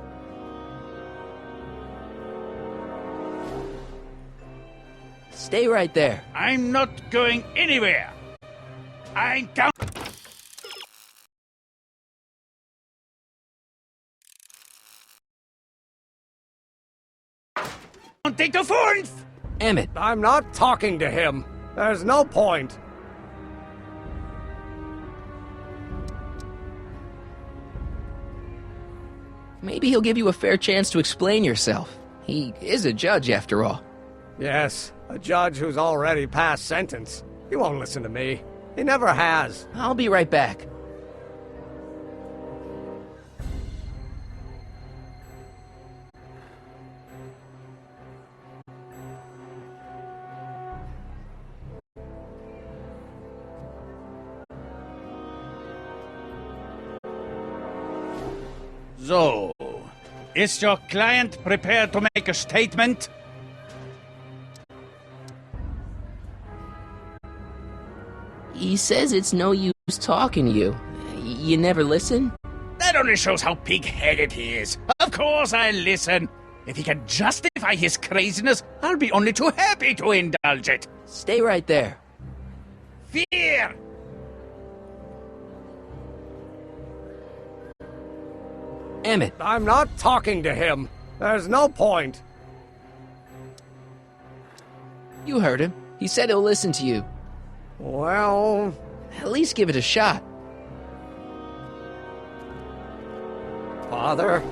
Stay right there. I'm not going anywhere. I'm down. Take the fourth! Emmett. I'm not talking to him. There's no point. Maybe he'll give you a fair chance to explain yourself. He is a judge, after all. Yes, a judge who's already passed sentence. He won't listen to me. He never has. I'll be right back. So, is your client prepared to make a statement? He says it's no use talking to you. You never listen? That only shows how pig-headed he is. Of course I'll listen. If he can justify his craziness, I'll be only too happy to indulge it. Stay right there. Fear! Emmett. I'm not talking to him. There's no point. You heard him. He said he'll listen to you. Well... At least give it a shot. Father?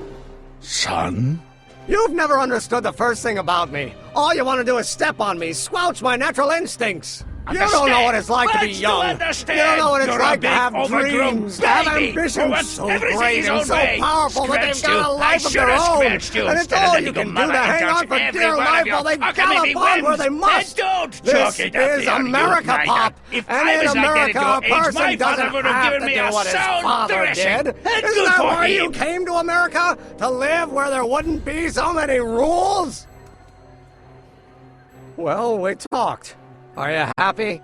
Son? You've never understood the first thing about me. All you want to do is step on me, squelch my natural instincts. You don't know what it's like to be young. You don't know what it's like to have dreams, to have ambitions so great and so powerful that they've got a life of their own. And it's all you can do to hang on for dear life while they gallop on where they must. This is America, Pop. And in America, a person doesn't have to do what his father did. Isn't that why you came to America? To live where there wouldn't be so many rules? Well, we talked. Are you happy?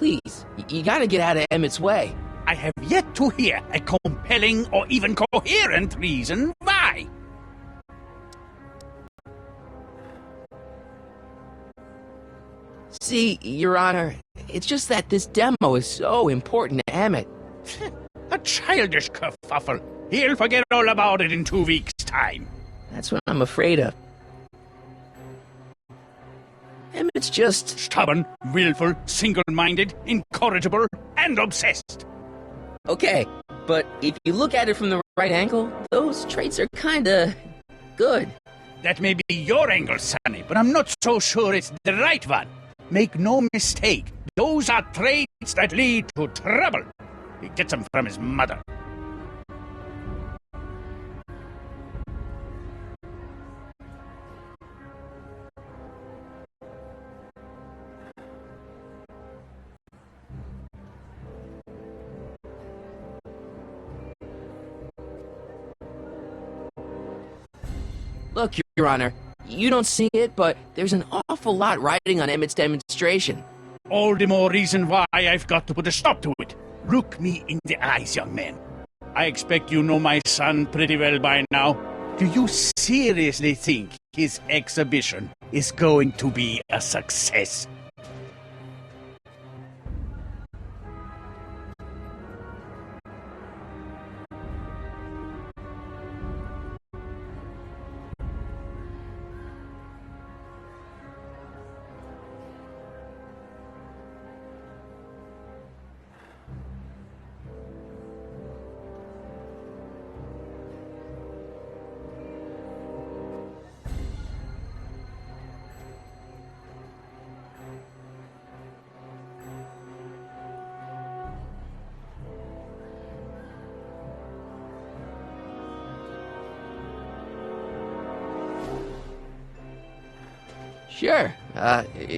Please, you gotta get out of Emmett's way. I have yet to hear a compelling or even coherent reason why. See, Your Honor, it's just that this demo is so important to Emmett. A childish kerfuffle. He'll forget all about it in 2 weeks' time. That's what I'm afraid of. Emmett's just... stubborn, willful, single-minded, incorrigible, and obsessed. Okay, but if you look at it from the right angle, those traits are kinda... good. That may be your angle, Sonny, but I'm not so sure it's the right one. Make no mistake, those are traits that lead to trouble. He gets them from his mother. Look, Your Honor, you don't see it, but there's an awful lot riding on Emmett's demonstration. All the more reason why I've got to put a stop to it. Look me in the eyes, young man. I expect you know my son pretty well by now. Do you seriously think his exhibition is going to be a success?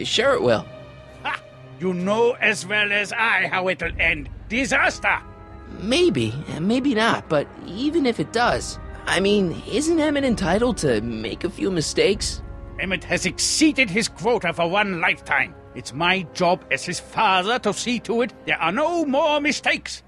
Sure it will. Ha! You know as well as I how it'll end. Disaster! Maybe, maybe not, but even if it does, I mean, isn't Emmett entitled to make a few mistakes? Emmett has exceeded his quota for one lifetime. It's my job as his father to see to it there are no more mistakes.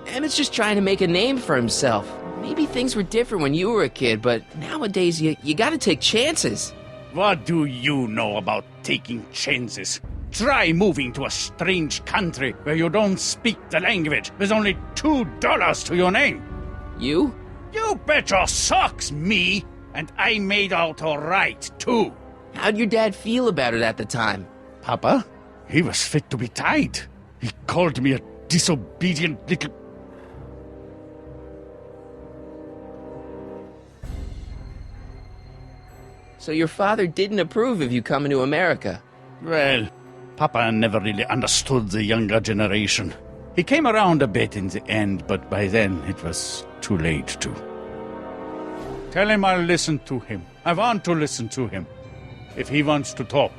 Emmett's just trying to make a name for himself. Maybe things were different when you were a kid, but nowadays you gotta take chances. What do you know about taking chances? Try moving to a strange country where you don't speak the language with only $2 to your name. You? You bet your socks, me! And I made out all right, too. How'd your dad feel about it at the time? Papa? He was fit to be tied. He called me a disobedient little... So your father didn't approve of you coming to America? Well, Papa never really understood the younger generation. He came around a bit in the end, but by then it was too late to. Tell him I'll listen to him. I want to listen to him. If he wants to talk.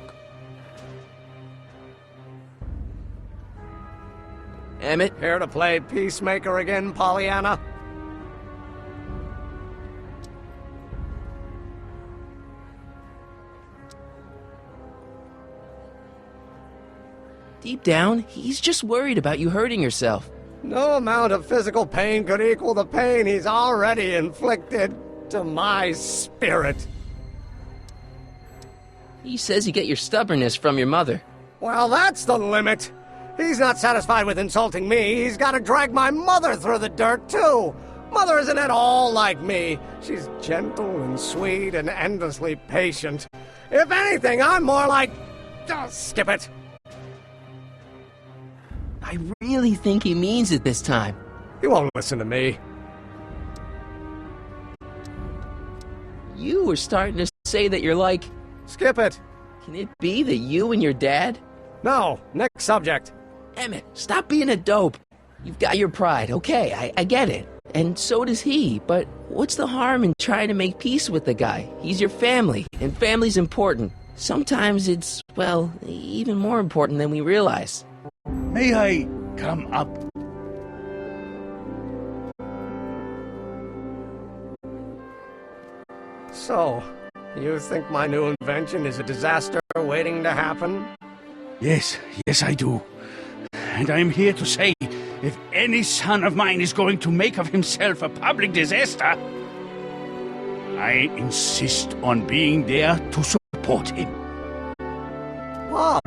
Emmett, here to play peacemaker again, Pollyanna? Deep down, he's just worried about you hurting yourself. No amount of physical pain could equal the pain he's already inflicted to my spirit. He says you get your stubbornness from your mother. Well, that's the limit. He's not satisfied with insulting me. He's got to drag my mother through the dirt, too. Mother isn't at all like me. She's gentle and sweet and endlessly patient. If anything, I'm more like... Oh, skip it. I really think he means it this time. He won't listen to me. You were starting to say that you're like... Skip it. Can it be that you and your dad? No, next subject. Emmett, stop being a dope. You've got your pride, okay, I get it. And so does he, but what's the harm in trying to make peace with the guy? He's your family, and family's important. Sometimes it's, well, even more important than we realize. May I come up? So, you think my new invention is a disaster waiting to happen? Yes, I do. And I'm here to say, if any son of mine is going to make of himself a public disaster, I insist on being there to support him. Pop!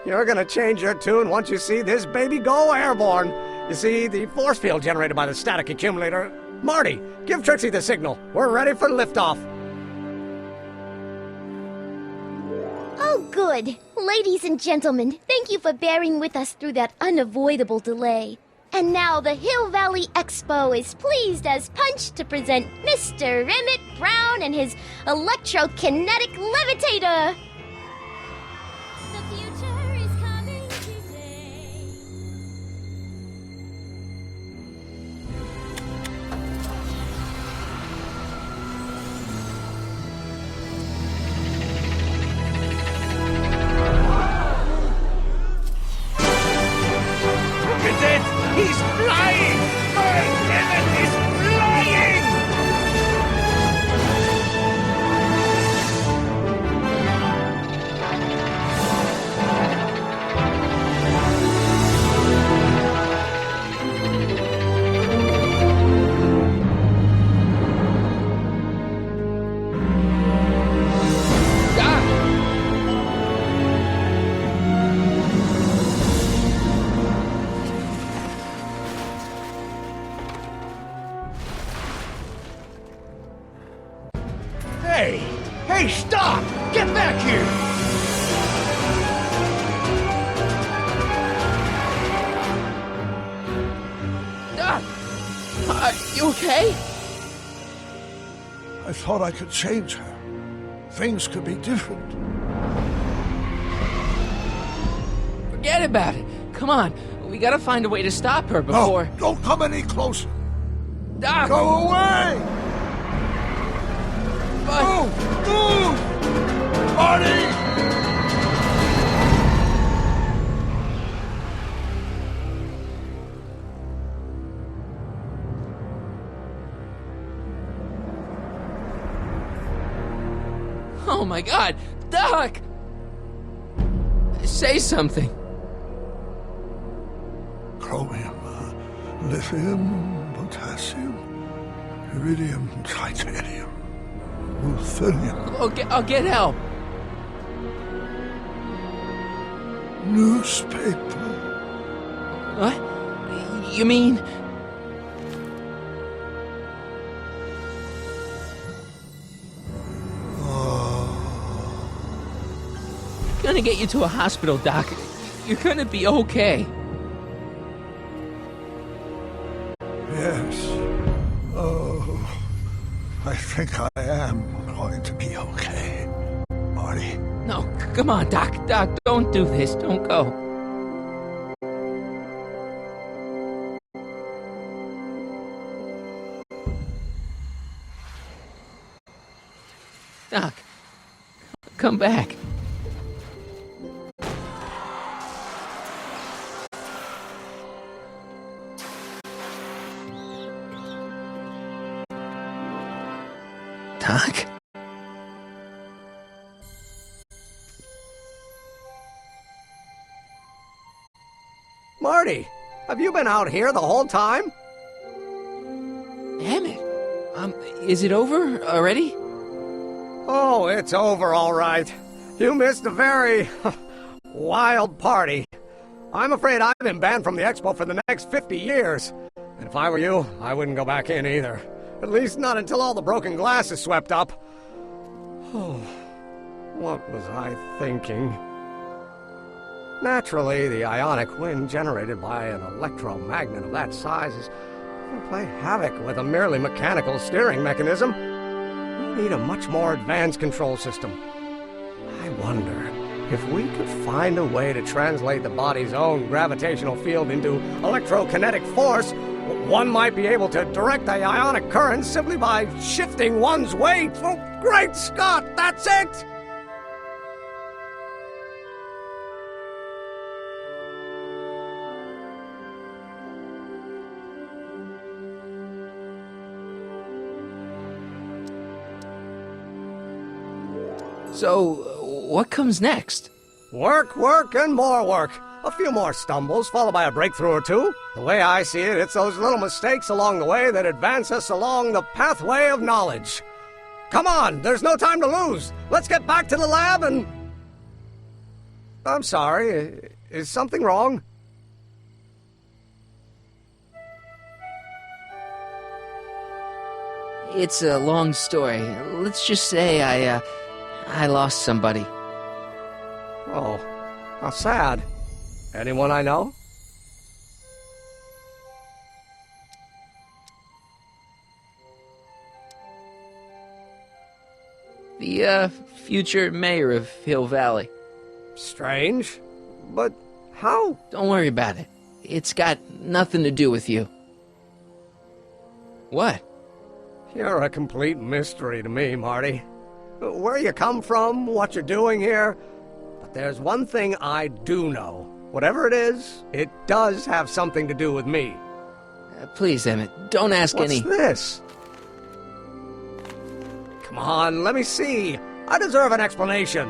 You're gonna change your tune once you see this baby go airborne. You see, the force field generated by the static accumulator... Marty, give Trixie the signal. We're ready for liftoff. Oh, good. Ladies and gentlemen, thank you for bearing with us through that unavoidable delay. And now the Hill Valley Expo is pleased as punch to present Mr. Emmett Brown and his electrokinetic levitator. The future is coming today. Look at that! He's flying! My Emmett is flying! Hey, stop! Get back here! Are you okay? I thought I could change her. Things could be different. Forget about it. Come on, we gotta find a way to stop her before... No, don't come any closer. Doc! Go away! But... Move! Marty! Oh my God, Doc! Say something. Chromium, lithium, potassium, iridium, titanium, ruthenium. I'll get help. Newspaper. What? You mean... Gonna get you to a hospital, Doc. You're gonna be okay. Yes. Oh, I think I am going to be okay, Marty. No, come on, Doc. Doc, don't do this. Don't go. Doc, come back. Doc? Marty, have you been out here the whole time? Emmett, is it over already? Oh, it's over all right. You missed a very wild party. I'm afraid I've been banned from the expo for the next 50 years. And if I were you, I wouldn't go back in either. At least not until all the broken glass is swept up. Oh, what was I thinking? Naturally, the ionic wind generated by an electromagnet of that size is going to play havoc with a merely mechanical steering mechanism. We need a much more advanced control system. I wonder if we could find a way to translate the body's own gravitational field into electrokinetic force. One might be able to direct the ionic currents simply by shifting one's weight. Oh, Great Scott, that's it! So, what comes next? Work, work, and more work. A few more stumbles, followed by a breakthrough or two. The way I see it, it's those little mistakes along the way that advance us along the pathway of knowledge. Come on, there's no time to lose. Let's get back to the lab and... I'm sorry, is something wrong? It's a long story. Let's just say I lost somebody. Oh, how sad. Anyone I know? The, future mayor of Hill Valley. Strange, but how? Don't worry about it. It's got nothing to do with you. What? You're a complete mystery to me, Marty. Where you come from, what you're doing here. But there's one thing I do know. Whatever it is, it does have something to do with me. Please, Emmett, don't ask any... What's this? Come on, let me see. I deserve an explanation.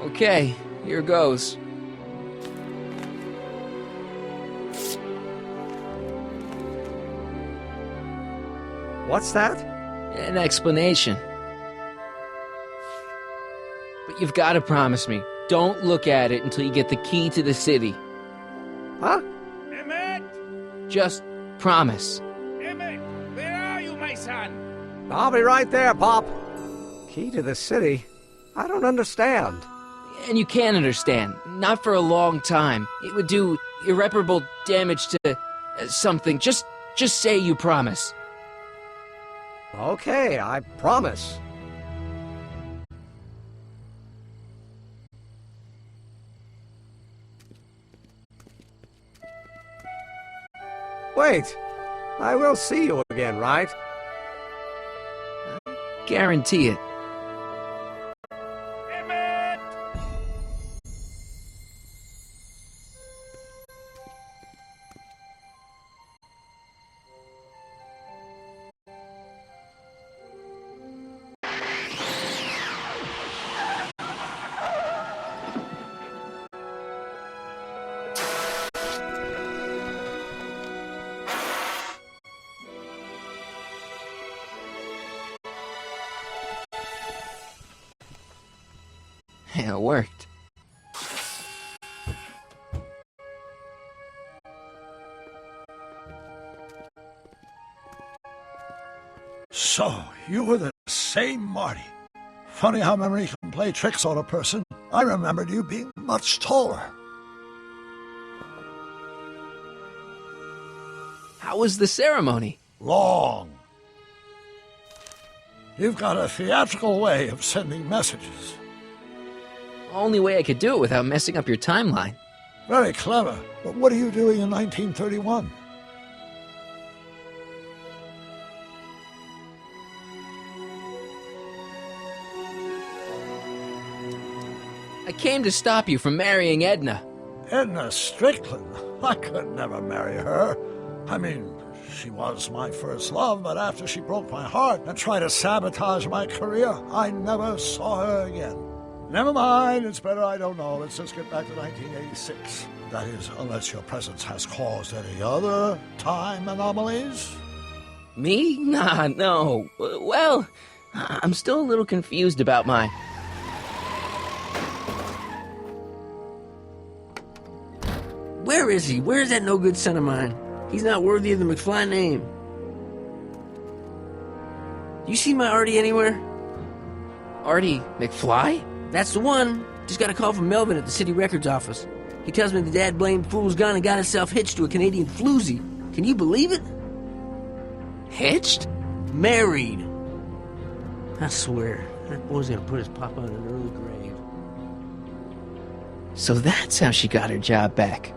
Okay, here goes. What's that? An explanation. But you've got to promise me, don't look at it until you get the key to the city. Huh? Emmett! Just promise. Emmett, where are you, my son? I'll be right there, Pop. Key to the city? I don't understand. And you can't understand. Not for a long time. It would do irreparable damage to something. Just say you promise. Okay, I promise. Wait, I will see you again, right? Guarantee it. Emmett! Yeah, it worked. So, you were the same Marty. Funny how memory can play tricks on a person. I remembered you being much taller. How was the ceremony? Long. You've got a theatrical way of sending messages. Only way I could do it without messing up your timeline. Very clever. But what are you doing in 1931? I came to stop you from marrying Edna. Edna Strickland? I could never marry her. I mean, she was my first love, but after she broke my heart and tried to sabotage my career, I never saw her again. Never mind, it's better I don't know. Let's just get back to 1986. That is, unless your presence has caused any other time anomalies. Me? Nah, no. Well, I'm still a little confused about my... Where is he? Where's that no-good son of mine? He's not worthy of the McFly name. You see my Artie anywhere? Artie McFly? That's the one. Just got a call from Melvin at the city records office. He tells me the dad-blamed fool's gone and got himself hitched to a Canadian floozy. Can you believe it? Hitched? Married. I swear, that boy's gonna put his papa in an early grave. So that's how she got her job back.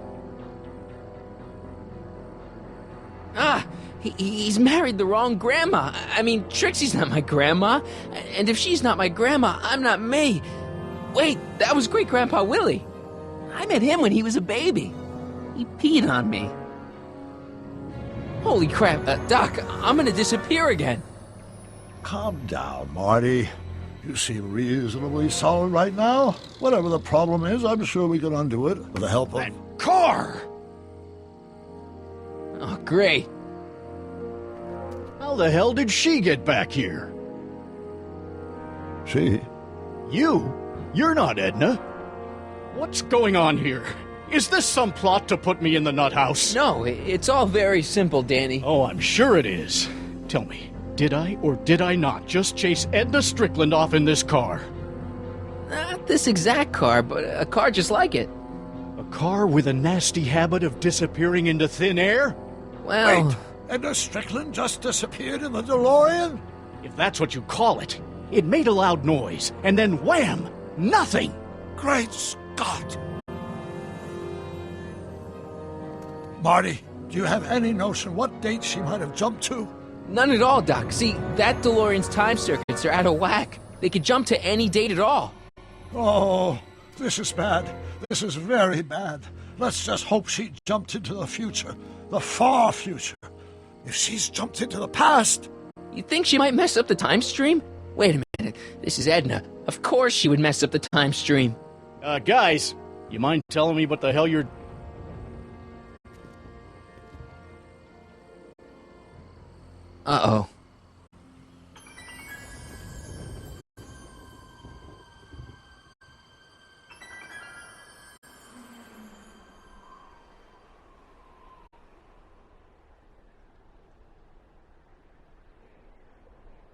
He's married the wrong grandma. I mean, Trixie's not my grandma. And if she's not my grandma, I'm not me. Wait, that was Great-Grandpa Willie. I met him when he was a baby. He peed on me. Holy crap, Doc, I'm gonna disappear again. Calm down, Marty. You seem reasonably solid right now. Whatever the problem is, I'm sure we can undo it with the help of... That car! Oh, great. How the hell did she get back here? She? You? You're not Edna. What's going on here? Is this some plot to put me in the nut house? No, it's all very simple, Danny. Oh, I'm sure it is. Tell me, did I or did I not just chase Edna Strickland off in this car? Not this exact car, but a car just like it. A car with a nasty habit of disappearing into thin air? Well... Wait, Edna Strickland just disappeared in the DeLorean? If that's what you call it. It made a loud noise, and then wham! Nothing! Great Scott! Marty, do you have any notion what date she might have jumped to? None at all, Doc. See, that DeLorean's time circuits are out of whack. They could jump to any date at all. Oh, this is bad. This is very bad. Let's just hope she jumped into the future. The far future. If she's jumped into the past... You think she might mess up the time stream? Wait a minute. This is Edna. Of course she would mess up the time stream. Guys, you mind telling me what the hell you're... Uh-oh.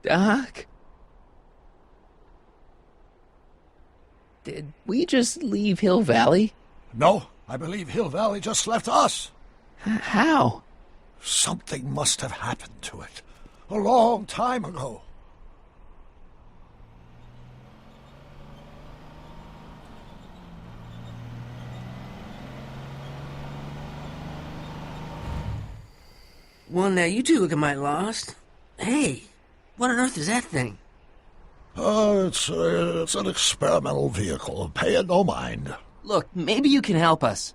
Doc? Did we just leave Hill Valley? No, I believe Hill Valley just left us. How? Something must have happened to it. A long time ago. Well, now you two look mighty lost. Hey, what on earth is that thing? It's an experimental vehicle. Pay it no mind. Look, maybe you can help us.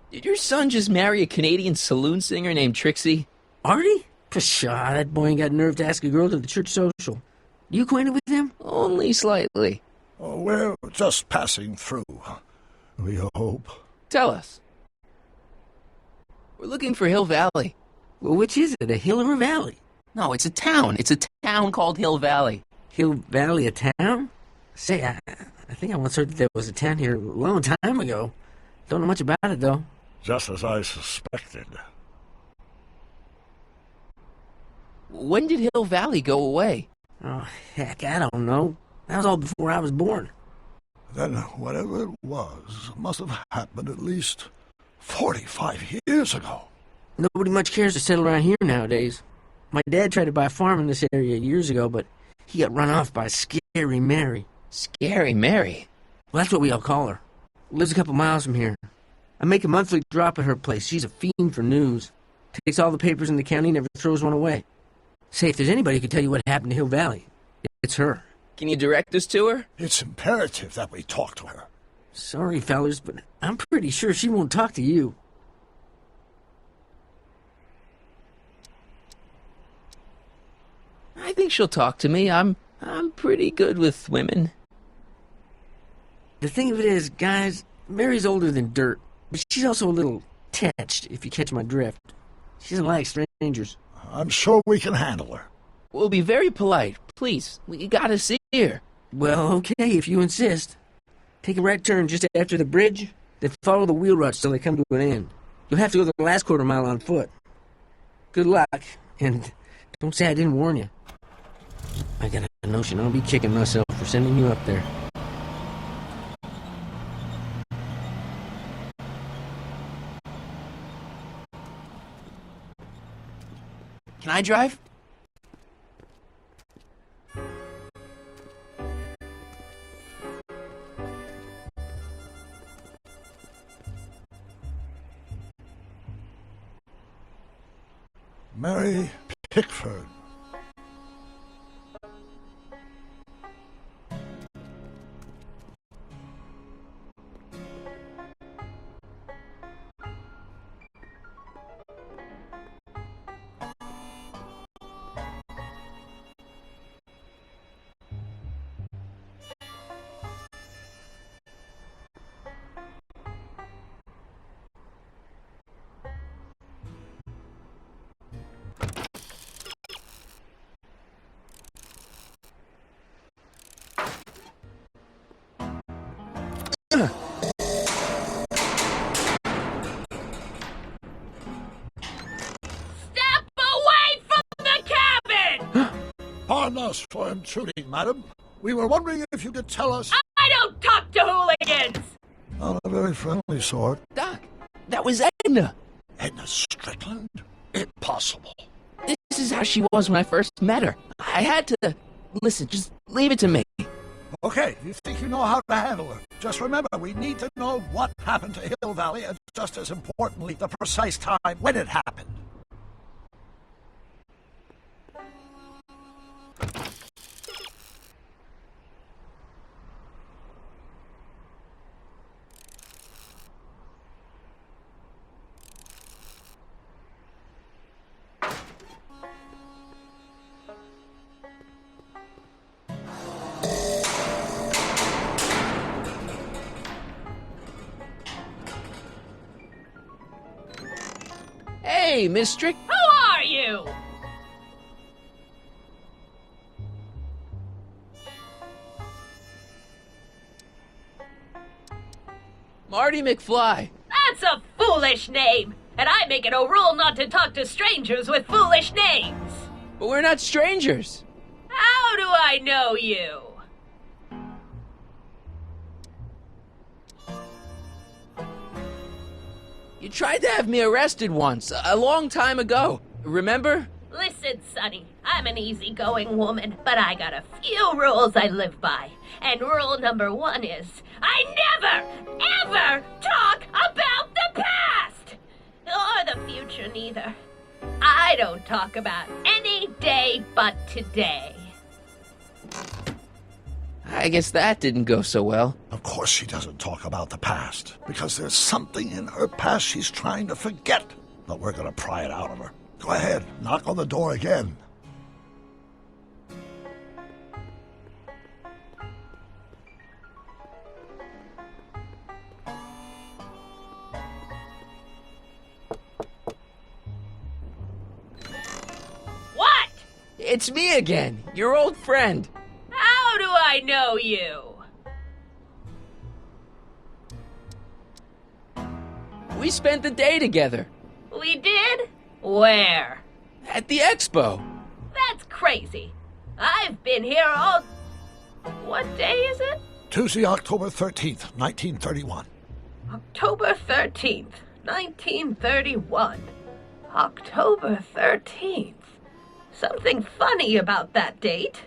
Did your son just marry a Canadian saloon singer named Trixie? Artie? Pshaw, that boy ain't got nerve to ask a girl to the church social. You acquainted with him? Only slightly. Oh, we're just passing through. We hope. Tell us. We're looking for Hill Valley. Well, which is it, a hill or a valley? No, it's a town. It's a town called Hill Valley. Hill Valley, a town? Say, I think I once heard that there was a town here a long time ago. Don't know much about it, though. Just as I suspected. When did Hill Valley go away? Oh, heck, I don't know. That was all before I was born. Then whatever it was must have happened at least 45 years ago. Nobody much cares to settle around here nowadays. My dad tried to buy a farm in this area years ago, but he got run off by Scary Mary. Scary Mary? Well, that's what we all call her. Lives a couple miles from here. I make a monthly drop at her place. She's a fiend for news. Takes all the papers in the county, never throws one away. Say, if there's anybody who can tell you what happened to Hill Valley, it's her. Can you direct us to her? It's imperative that we talk to her. Sorry, fellers, but I'm pretty sure she won't talk to you. I think she'll talk to me. I'm pretty good with women. The thing of it is, guys, Mary's older than dirt, but she's also a little tetched, if you catch my drift. She doesn't like strangers. I'm sure we can handle her. We'll be very polite. Please, we gotta see her. Well, okay, if you insist. Take a right turn just after the bridge, then follow the wheel ruts till they come to an end. You'll have to go the last quarter mile on foot. Good luck, and don't say I didn't warn you. I got a notion I'll be kicking myself for sending you up there. Can I drive? Mary Pickford. Pardon us for intruding, madam. We were wondering if you could tell us... I don't talk to hooligans! Not a very friendly sort. Doc, that was Edna. Edna Strickland? Impossible. This is how she was when I first met her. I had to... Listen, just leave it to me. Okay, you think you know how to handle her. Just remember, we need to know what happened to Hill Valley, and just as importantly, the precise time when it happened. Hey, Miss Strick. Who are you? Marty McFly. That's a foolish name, and I make it a rule not to talk to strangers with foolish names. But we're not strangers. How do I know you? You tried to have me arrested once, a long time ago. Remember? Listen, Sonny, I'm an easygoing woman, but I got a few rules I live by. And rule number 1 is, I never, ever talk about the past! Or the future, neither. I don't talk about any day but today. I guess that didn't go so well. Of course she doesn't talk about the past, because there's something in her past she's trying to forget. But we're gonna pry it out of her. Go ahead, knock on the door again. What? It's me again, your old friend. How do I know you? We spent the day together. We did? Where? At the expo. That's crazy. I've been here all... What day is it? Tuesday, October 13th, 1931. October 13th, 1931. October 13th. Something funny about that date.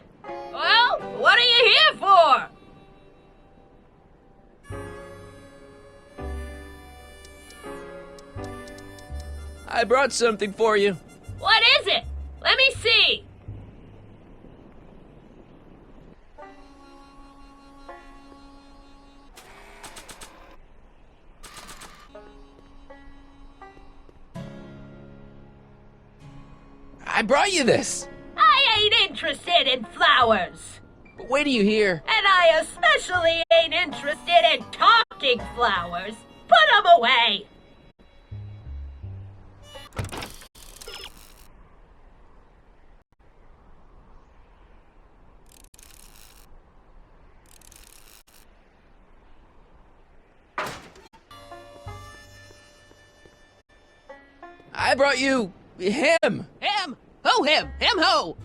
Well, what are you here for? I brought something for you. What is it? Let me see. I brought you this. I ain't interested in flowers. But wait till you hear. And I especially ain't interested in talking flowers. Put them away. I brought you him. Him? Who him? Him who?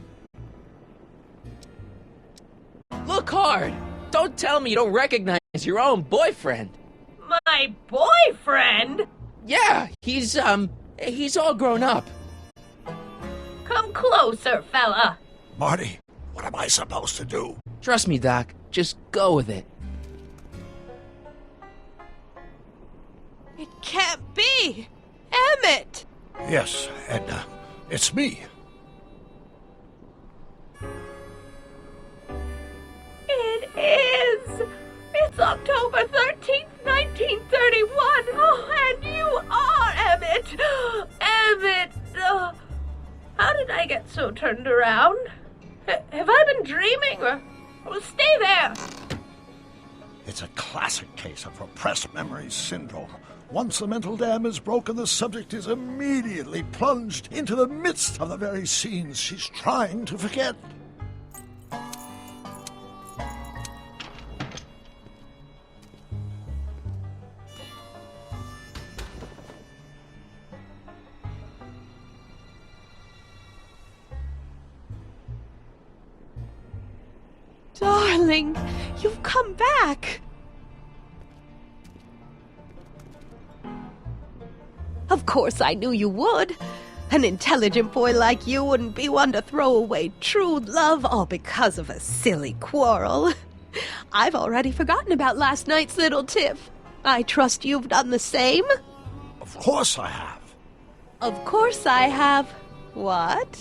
Look hard. Don't tell me you don't recognize your own boyfriend. My boyfriend? Yeah, he's all grown up. Come closer, fella. Marty, what am I supposed to do? Trust me, Doc. Just go with it. It can't be! Emmett! Yes, Edna. It's me. It is! It's October 13th, 1931! Oh, and you are Emmett! Emmett! How did I get so turned around? Have I been dreaming, or stay there? It's a classic case of repressed memory syndrome. Once the mental dam is broken, the subject is immediately plunged into the midst of the very scenes she's trying to forget. Darling, you've come back. Of course I knew you would. An intelligent boy like you wouldn't be one to throw away true love all because of a silly quarrel. I've already forgotten about last night's little tiff. I trust you've done the same? Of course I have. Of course I have. What?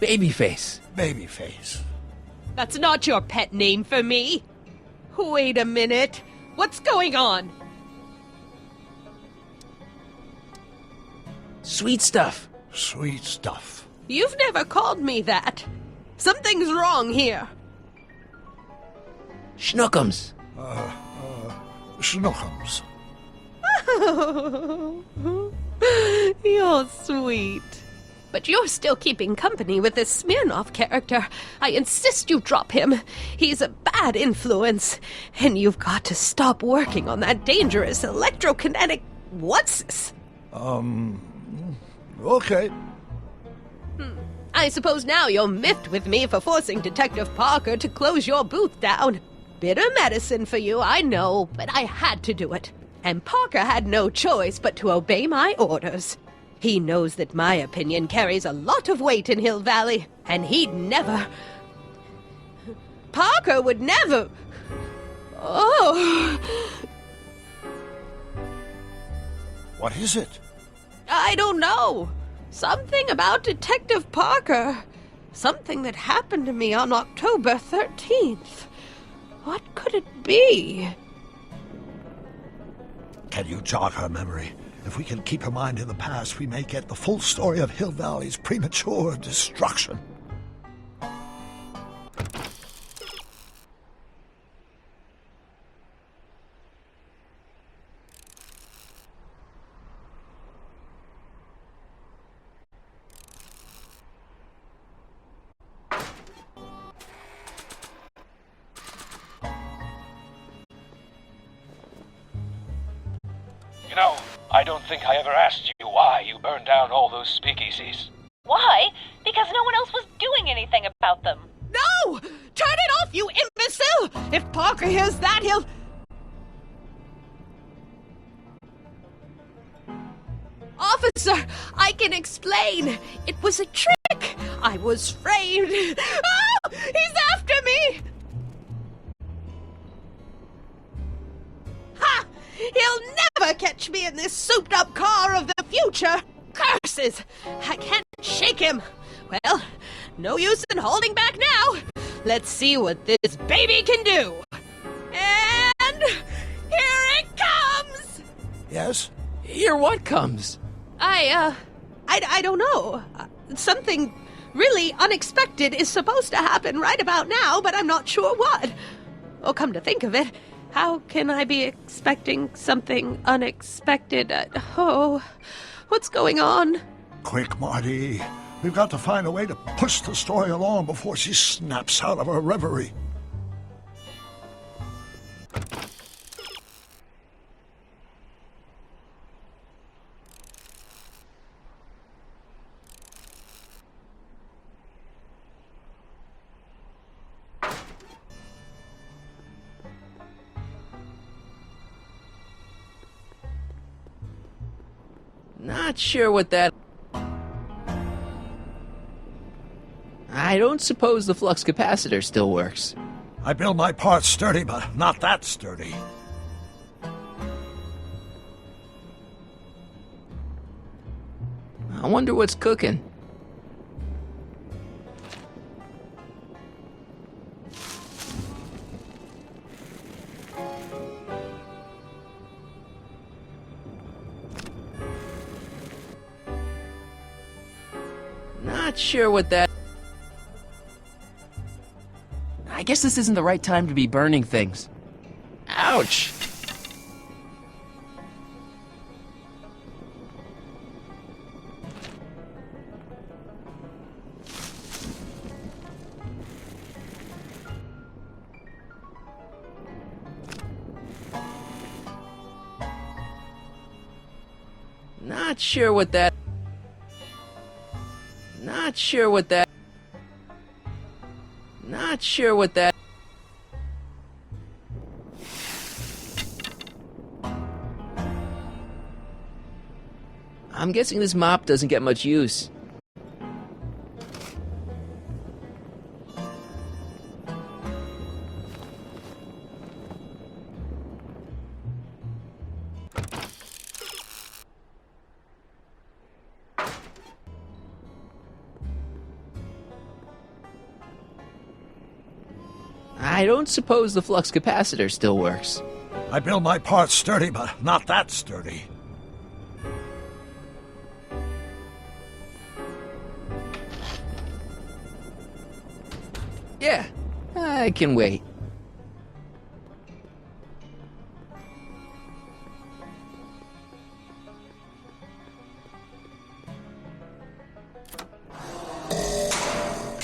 Babyface. Babyface. That's not your pet name for me. Wait a minute. What's going on? Sweet stuff. Sweet stuff. You've never called me that. Something's wrong here. Schnookums. Schnookums. You're sweet. But you're still keeping company with this Smirnoff character. I insist you drop him. He's a bad influence. And you've got to stop working on that dangerous electrokinetic... What's this? Okay. I suppose now you're miffed with me for forcing Detective Parker to close your booth down. Bitter medicine for you, I know, but I had to do it. And Parker had no choice but to obey my orders. He knows that my opinion carries a lot of weight in Hill Valley, and he'd never... Parker would never... Oh... What is it? I don't know. Something about Detective Parker. Something that happened to me on October 13th. What could it be? Can you jog her memory? If we can keep her mind in the past, we may get the full story of Hill Valley's premature destruction. You know, I don't think I ever asked you why you burned down all those speakeasies. Why? Because no one else was doing anything about them. No! Turn it off, you imbecile! If Parker hears that, he'll... Officer, I can explain. It was a trick. I was framed. Oh! He's after me! Ha! He'll never catch me in this souped-up car of the future. Curses! I can't shake him. Well, no use in holding back now. Let's see what this baby can do. And here it comes! Yes? Here what comes? I don't know. Something really unexpected is supposed to happen right about now, but I'm not sure what. Oh, come to think of it, how can I be expecting something unexpected? What's going on? Quick, Marty. We've got to find a way to push the story along before she snaps out of her reverie. Not sure what that... I don't suppose the flux capacitor still works. I build my parts sturdy, but not that sturdy. I wonder what's cooking. Not sure what that... I guess this isn't the right time to be burning things. Ouch! Not sure what that... Not sure what that... Not sure what that... I'm guessing this mop doesn't get much use. I don't suppose the flux capacitor still works. I build my parts sturdy, but not that sturdy. Yeah, I can wait.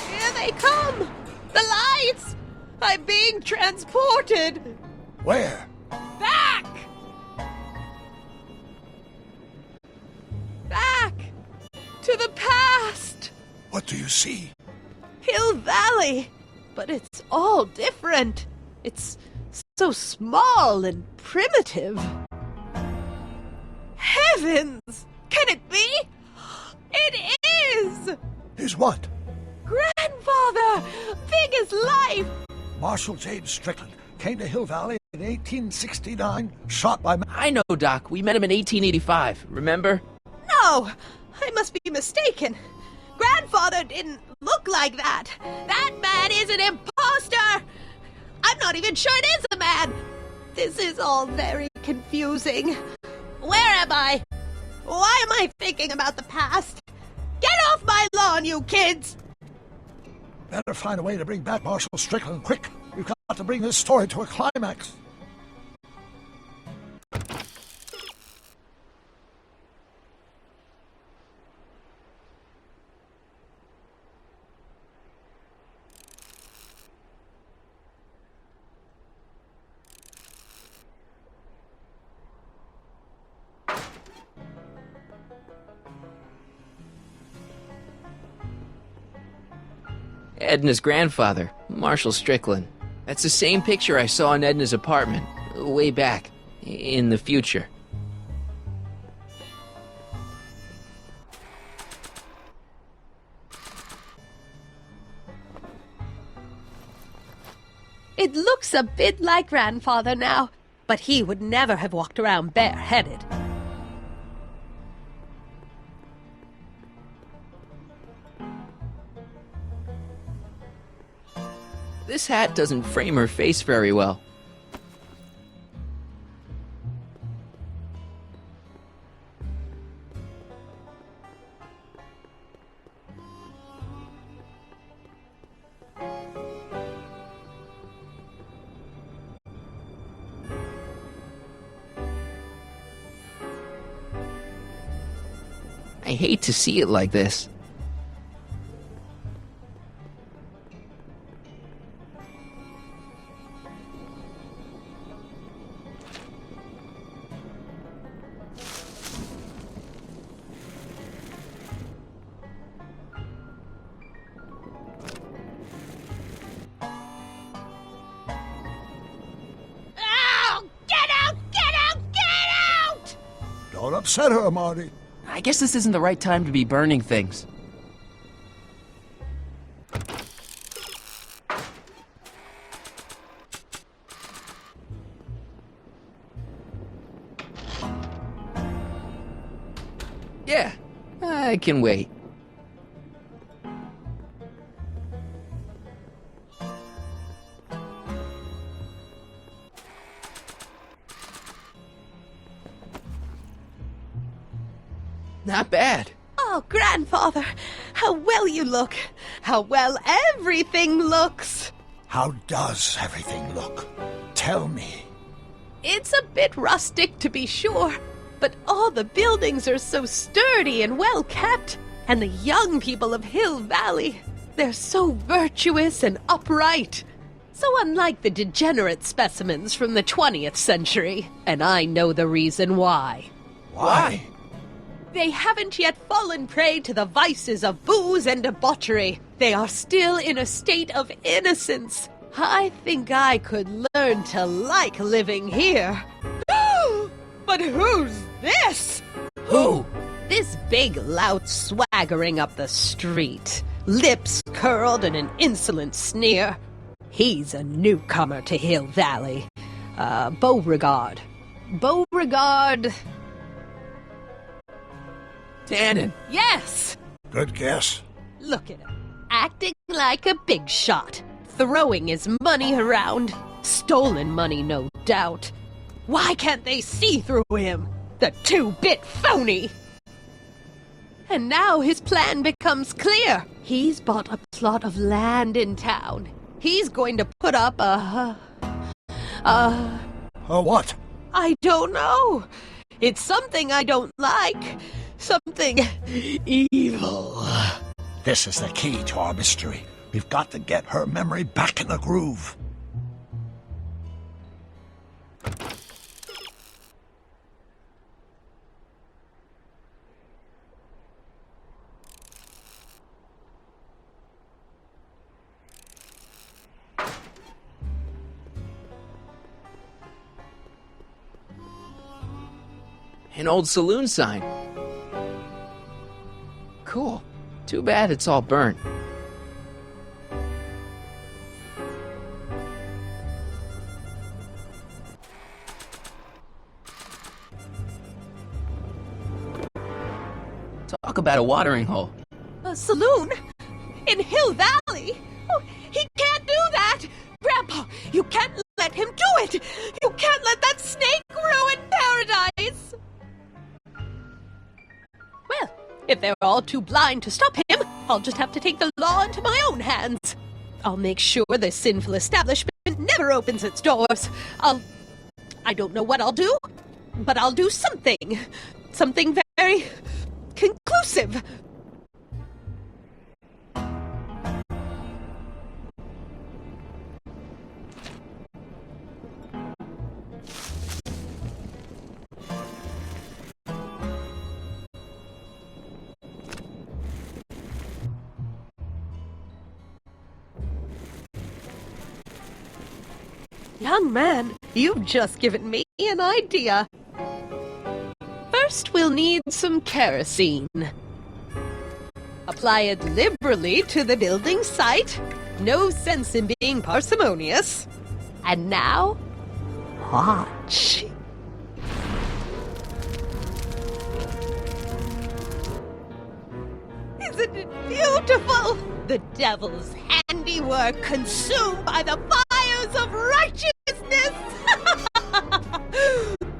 Here they come! The lights! I'm being transported! Where? Back! Back! To the past! What do you see? Hill Valley! But it's all different. It's so small and primitive. Heavens! Can it be? It is! Is what? Grandfather! Big as life! Marshal James Strickland came to Hill Valley in 1869, shot by... I know, Doc. We met him in 1885, remember? No! I must be mistaken. Grandfather didn't look like that. That man is an imposter! I'm not even sure it is a man. This is all very confusing. Where am I? Why am I thinking about the past? Get off my lawn, you kids! Better find a way to bring back Marshal Strickland, quick! We've got to bring this story to a climax. Edna's grandfather, Marshal Strickland. That's the same picture I saw in Edna's apartment, way back, in the future. It looks a bit like Grandfather now, but he would never have walked around bareheaded. This hat doesn't frame her face very well. I hate to see it like this. Don't upset her, Marty. I guess this isn't the right time to be burning things. Yeah, I can wait. Not bad. Oh, grandfather, how well you look. How well everything looks. How does everything look? Tell me. It's a bit rustic, to be sure, but all the buildings are so sturdy and well kept. And the young people of Hill Valley, they're so virtuous and upright. So unlike the degenerate specimens from the 20th century. And I know the reason why. Why? They haven't yet fallen prey to the vices of booze and debauchery. They are still in a state of innocence. I think I could learn to like living here. But who's this? Who? This big lout swaggering up the street, lips curled in an insolent sneer. He's a newcomer to Hill Valley. Beauregard. Beauregard... Tannen. Yes! Good guess. Look at him, acting like a big shot, throwing his money around. Stolen money, no doubt. Why can't they see through him? The two-bit phony! And now his plan becomes clear. He's bought a plot of land in town. He's going to put up a what? I don't know. It's something I don't like. Something evil. This is the key to our mystery. We've got to get her memory back in the groove. An old saloon sign. Cool. Too bad it's all burnt. Talk about a watering hole. A saloon? In Hill Valley? Oh, he can't do that! Grandpa, you can't let him do it! You can't let that snake ruin paradise! Well, if they're all too blind to stop him, I'll just have to take the law into my own hands. I'll make sure the sinful establishment never opens its doors. I don't know what I'll do, but I'll do something. Something very conclusive. Young man, you've just given me an idea. First, we'll need some kerosene. Apply it liberally to the building site. No sense in being parsimonious. And now, watch. Isn't it beautiful? The devil's handiwork consumed by the fires of righteousness!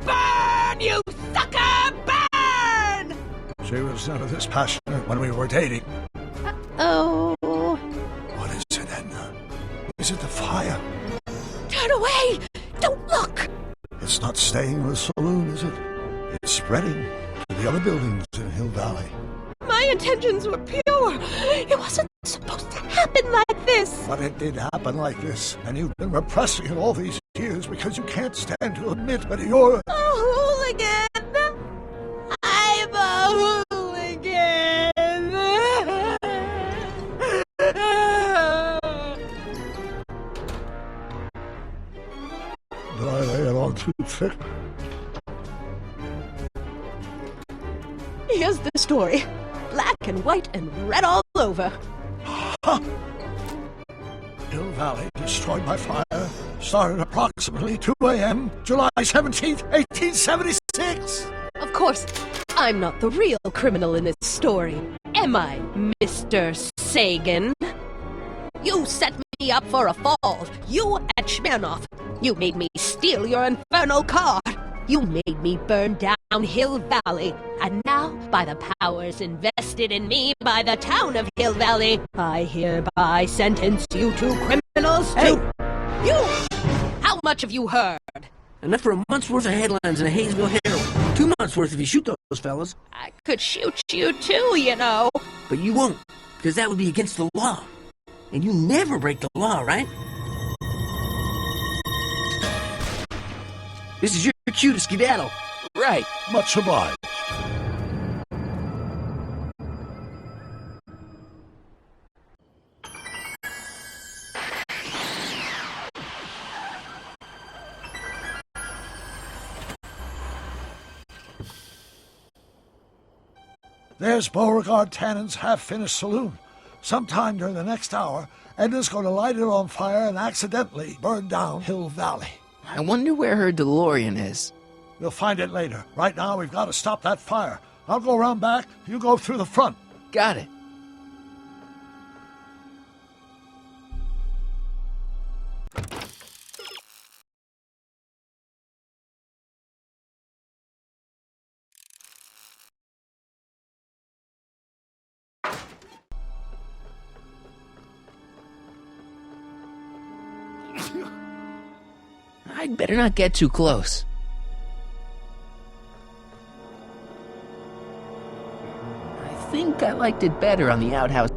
Burn, you sucker, burn! She was never this passionate when we were dating. Oh. What is it, Edna? Is it the fire? Turn away! Don't look! It's not staying in the saloon, is it? It's spreading to the other buildings in Hill Valley. My intentions were pure. It wasn't supposed to happen like this. But it did happen like this, and you've been repressing it all these years because you can't stand to admit that you're a hooligan. I'm a hooligan. Did I lay it on too thick? Here's the story. Black and white and red all over. Huh. Hill Valley destroyed by fire started approximately 2 a.m. July 17th, 1876. Of course. I'm not the real criminal in this story, am I, Mr. Sagan? You set me up for a fall. You at Smirnoff. You made me steal your infernal car. You made me burn down Hill Valley. And now, by the powers invested in me by the town of Hill Valley, I hereby sentence you two criminals to... You! How much have you heard? Enough for a month's worth of headlines and a Hayesville Herald. 2 months worth if you shoot those fellas. I could shoot you too, you know. But you won't, because that would be against the law. And you never break the law, right? This is your cue to skedaddle. Right. Much obliged. There's Beauregard Tannen's half-finished saloon. Sometime during the next hour, Edna's going to light it on fire and accidentally burn down Hill Valley. I wonder where her DeLorean is. We'll find it later. Right now, we've got to stop that fire. I'll go around back. You go through the front. Got it. I'd better not get too close. I think I liked it better on the outhouse.